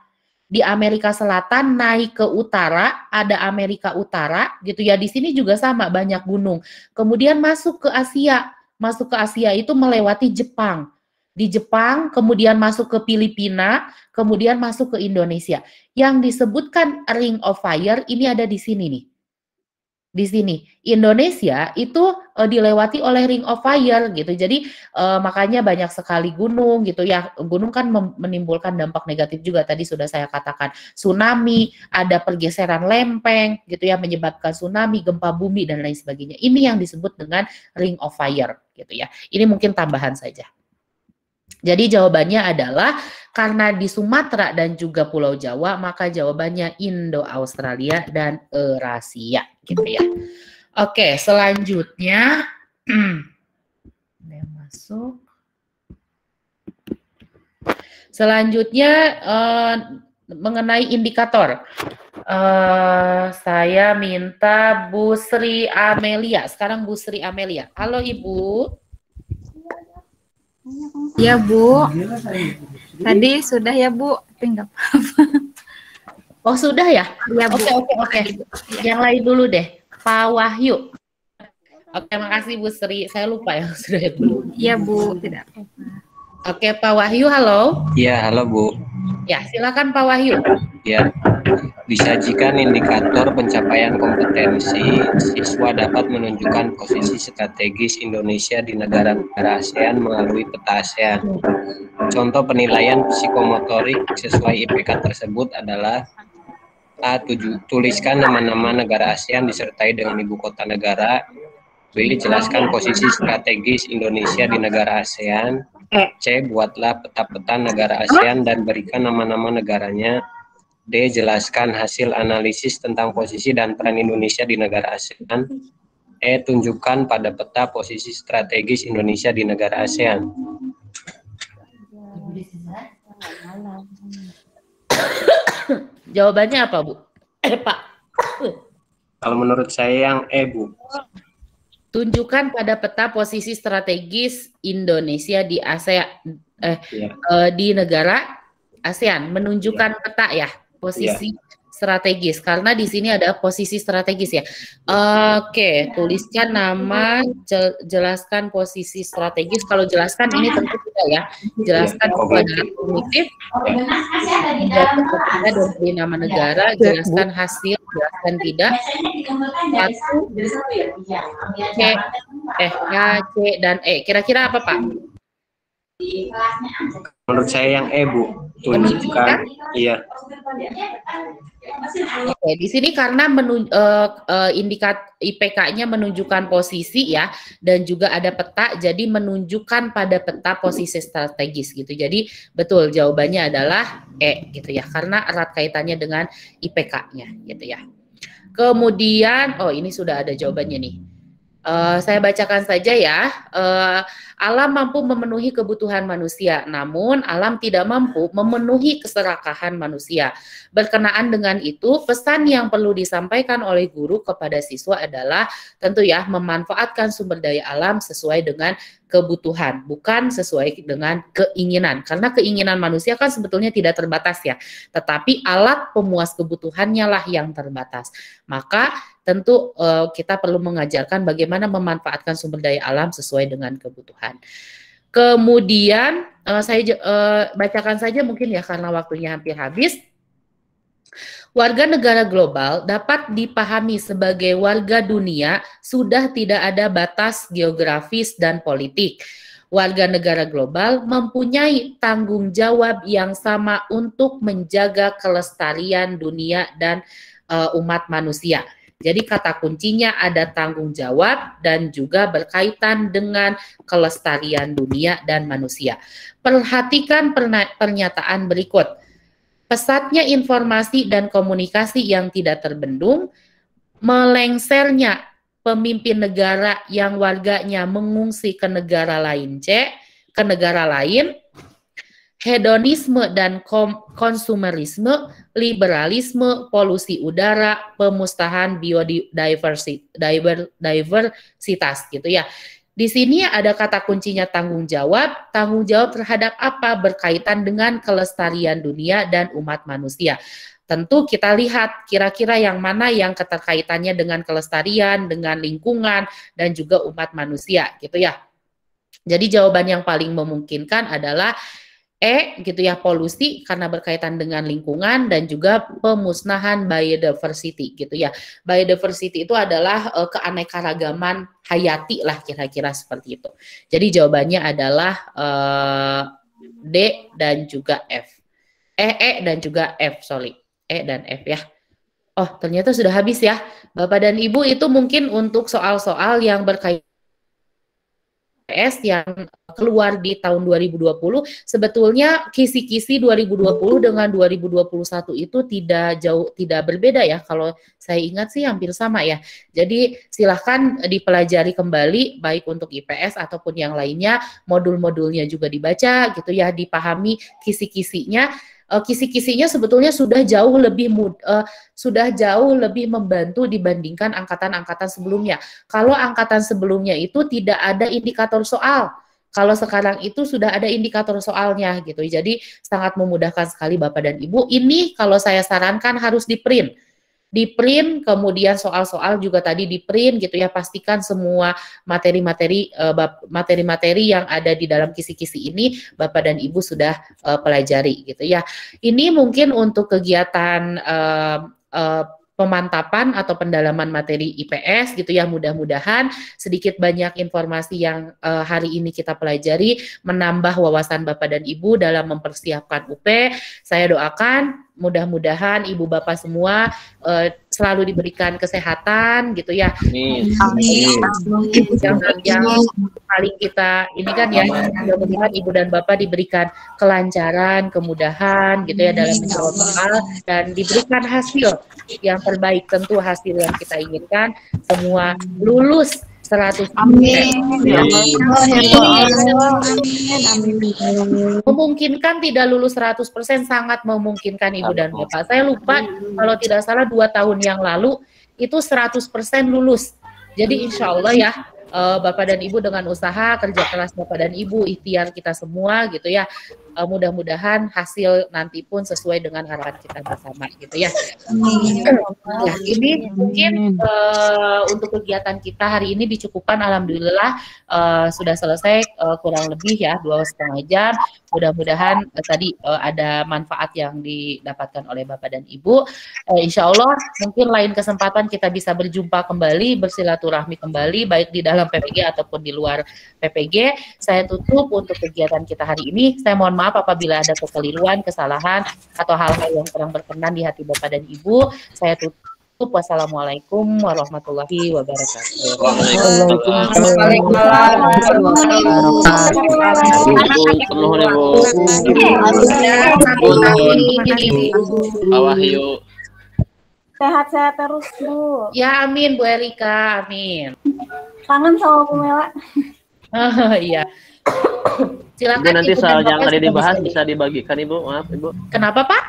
Di Amerika Selatan naik ke utara, ada Amerika Utara gitu ya. Di sini juga sama, banyak gunung. Kemudian masuk ke Asia. Masuk ke Asia itu melewati Jepang. Di Jepang, kemudian masuk ke Filipina, kemudian masuk ke Indonesia. Yang disebutkan Ring of Fire ini ada di sini nih. Di sini Indonesia itu dilewati oleh Ring of Fire gitu. Jadi makanya banyak sekali gunung gitu ya. Gunung kan menimbulkan dampak negatif juga, tadi sudah saya katakan. Tsunami, ada pergeseran lempeng gitu ya, menyebabkan tsunami, gempa bumi dan lain sebagainya. Ini yang disebut dengan Ring of Fire gitu ya. Ini mungkin tambahan saja. Jadi jawabannya adalah karena di Sumatera dan juga Pulau Jawa, maka jawabannya Indo-Australia dan Eurasia gitu ya. Oke, selanjutnya masuk. Selanjutnya mengenai indikator. Saya minta Bu Sri Amelia. Sekarang Bu Sri Amelia. Halo Ibu. Ya Bu, tadi sudah ya Bu, tapi nggak apa-apa. Oh sudah ya? Ya Bu. Oke. Yang lain dulu deh, Pak Wahyu. Oke, makasih Bu Sri. Saya lupa ya sudah ya belum. Ya Bu, tidak apa-apa. Oke, Pak Wahyu, halo. Ya, halo Bu. Ya, silakan Pak Wahyu. Ya, disajikan indikator pencapaian kompetensi, siswa dapat menunjukkan posisi strategis Indonesia di negara-negara ASEAN melalui peta ASEAN. Contoh penilaian psikomotorik sesuai IPK tersebut adalah A. Tuliskan nama-nama negara ASEAN disertai dengan ibu kota negara. B. Jelaskan posisi strategis Indonesia di negara ASEAN. C. Buatlah peta-peta negara ASEAN dan berikan nama-nama negaranya. D. Jelaskan hasil analisis tentang posisi dan peran Indonesia di negara ASEAN. E. Tunjukkan pada peta posisi strategis Indonesia di negara ASEAN. Jawabannya apa, Bu? Pak. Kalau menurut saya yang E, Bu. Tunjukkan pada peta posisi strategis Indonesia di ASEAN, di negara ASEAN. Menunjukkan peta ya, posisi strategis karena di sini ada posisi strategis ya. Oke, tuliskan nama, jelaskan posisi strategis. Kalau jelaskan ini tentu tidak ya. Jelaskan kepada kognitif, dan beri nama negara, jelaskan hasil, jelaskan tidak. Satu, C, C dan E. Kira-kira apa Pak? Menurut saya yang E, Bu. Tunjukkan. Iya. Oke, di sini karena indikat IPK-nya menunjukkan posisi ya, dan juga ada peta, jadi menunjukkan pada peta posisi strategis gitu. Jadi betul jawabannya adalah E gitu ya, karena erat kaitannya dengan IPK-nya gitu ya. Kemudian, oh ini sudah ada jawabannya nih. Saya bacakan saja ya. Alam mampu memenuhi kebutuhan manusia, namun alam tidak mampu memenuhi keserakahan manusia. Berkenaan dengan itu, pesan yang perlu disampaikan oleh guru kepada siswa adalah tentu ya memanfaatkan sumber daya alam sesuai dengan kebutuhan, bukan sesuai dengan keinginan. Karena keinginan manusia kan sebetulnya tidak terbatas ya, tetapi alat pemuas kebutuhannya lah yang terbatas. Maka tentu kita perlu mengajarkan bagaimana memanfaatkan sumber daya alam sesuai dengan kebutuhan. Kemudian saya bacakan saja mungkin ya karena waktunya hampir habis. Warga negara global dapat dipahami sebagai warga dunia sudah tidak ada batas geografis dan politik. Warga negara global mempunyai tanggung jawab yang sama untuk menjaga kelestarian dunia dan umat manusia. Jadi kata kuncinya ada tanggung jawab dan juga berkaitan dengan kelestarian dunia dan manusia. Perhatikan pernyataan berikut. Pesatnya informasi dan komunikasi yang tidak terbendung, melengsernya pemimpin negara yang warganya mengungsi ke negara lain ke negara lain, hedonisme dan konsumerisme, liberalisme, polusi udara, pemusnahan biodiversitas gitu ya. Di sini ada kata kuncinya tanggung jawab terhadap apa berkaitan dengan kelestarian dunia dan umat manusia. Tentu kita lihat kira-kira yang mana yang keterkaitannya dengan kelestarian, dengan lingkungan, dan juga umat manusia gitu ya. Jadi jawaban yang paling memungkinkan adalah E gitu ya, polusi karena berkaitan dengan lingkungan dan juga pemusnahan biodiversity gitu ya. Biodiversity itu adalah keanekaragaman hayati lah kira-kira seperti itu. Jadi jawabannya adalah D dan juga F. E dan juga F, sorry. E dan F ya. Oh, ternyata sudah habis ya. Bapak dan Ibu, itu mungkin untuk soal-soal yang berkaitan yang keluar di tahun 2020, sebetulnya kisi-kisi 2020 dengan 2021 itu tidak berbeda ya. Kalau saya ingat sih hampir sama ya. Jadi silahkan dipelajari kembali baik untuk IPS ataupun yang lainnya, modul-modulnya juga dibaca gitu ya, dipahami kisi-kisinya. Kisi-kisinya sebetulnya sudah jauh lebih membantu dibandingkan angkatan-angkatan sebelumnya. Kalau angkatan sebelumnya itu tidak ada indikator soal, kalau sekarang itu sudah ada indikator soalnya gitu. Jadi sangat memudahkan sekali Bapak dan Ibu. Ini kalau saya sarankan harus di-print, kemudian soal-soal juga tadi di-print gitu ya. Pastikan semua materi-materi yang ada di dalam kisi-kisi ini Bapak dan Ibu sudah pelajari gitu ya. Ini mungkin untuk kegiatan pemantapan atau pendalaman materi IPS gitu ya. Mudah-mudahan sedikit banyak informasi yang hari ini kita pelajari menambah wawasan Bapak dan Ibu dalam mempersiapkan UP. Saya doakan mudah-mudahan Ibu Bapak semua selalu diberikan kesehatan gitu ya. Amin. Yang paling kita ini kan ya, mudah-mudahan Ibu dan Bapak diberikan kelancaran, kemudahan gitu ya dalam menjawab soal dan diberikan hasil yang terbaik. Tentu hasil yang kita inginkan semua lulus 100%. Amin. Memungkinkan tidak lulus 100%, sangat memungkinkan Ibu dan Bapak. Saya lupa kalau tidak salah 2 tahun yang lalu itu 100% lulus. Jadi insya Allah ya Bapak dan Ibu dengan usaha kerja keras Bapak dan Ibu, ikhtiar kita semua gitu ya, mudah-mudahan hasil nanti pun sesuai dengan harapan kita bersama gitu ya. Nah, ini mungkin untuk kegiatan kita hari ini dicukupkan, alhamdulillah sudah selesai kurang lebih ya 2,5 jam. Mudah-mudahan tadi ada manfaat yang didapatkan oleh Bapak dan Ibu. Insya Allah mungkin lain kesempatan kita bisa berjumpa kembali, bersilaturahmi kembali baik di dalam PPG ataupun di luar PPG. Saya tutup untuk kegiatan kita hari ini. Saya mohon maaf apabila ada kekeliruan, kesalahan atau hal-hal yang kurang berkenan di hati Bapak dan Ibu. Saya tutup. Wassalamualaikum warahmatullahi wabarakatuh. Wahyu. Sehat-sehat terus, Bu. Ya, amin Bu Erika, amin. Kangen sama Bu Mela. Iya. Silakan. Ibu, nanti Ibu soal dan yang Bapak tadi sudah dibahas bisa. bisa dibagikan Ibu, maaf Ibu. Kenapa Pak?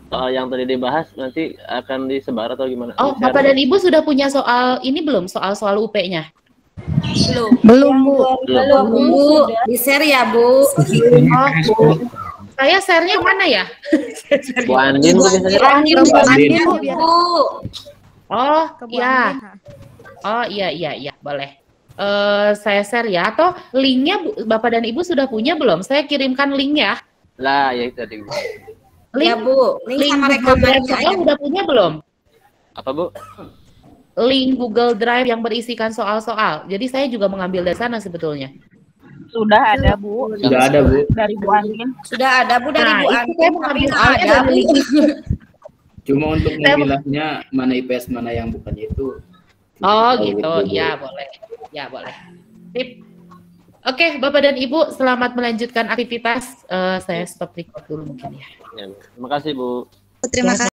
Soal yang tadi dibahas nanti akan disebar atau gimana? Oh, Bapak dan Ibu sudah punya soal ini belum? Soal U.P.-nya? Belum, Bu. Belum, Bu. Di-share ya, Bu. Oh, Bu. Saya share-nya mana ya? Bu Andin Bu biasanya. Bu Andin, Bu. Oh, iya. Oh, iya, boleh. Saya share ya, atau linknya Bapak dan Ibu sudah punya belum? Saya kirimkan linknya. Lah, ya itu tadi. Link, Ya, Bu. Link sama Google Drive rekamannya saya aja. udah punya belum? Apa Bu? Link Google Drive yang berisikan soal-soal. Jadi saya juga mengambil dari sana sebetulnya. Sudah ada Bu. Sudah ada, Bu. Dari Bu Andin. Sudah ada, Bu, dari Nah, Bu itu Andin. saya Tapi mengambil nggak soalnya ada, dari Bu. Cuma untuk memilahnya mana IPS mana yang bukan itu. Oh Tahu gitu, Bu. ya boleh. Ya boleh. Sip. Oke, Bapak dan Ibu, selamat melanjutkan aktivitas. Saya stop record dulu mungkin ya. Terima kasih Bu. Terima kasih.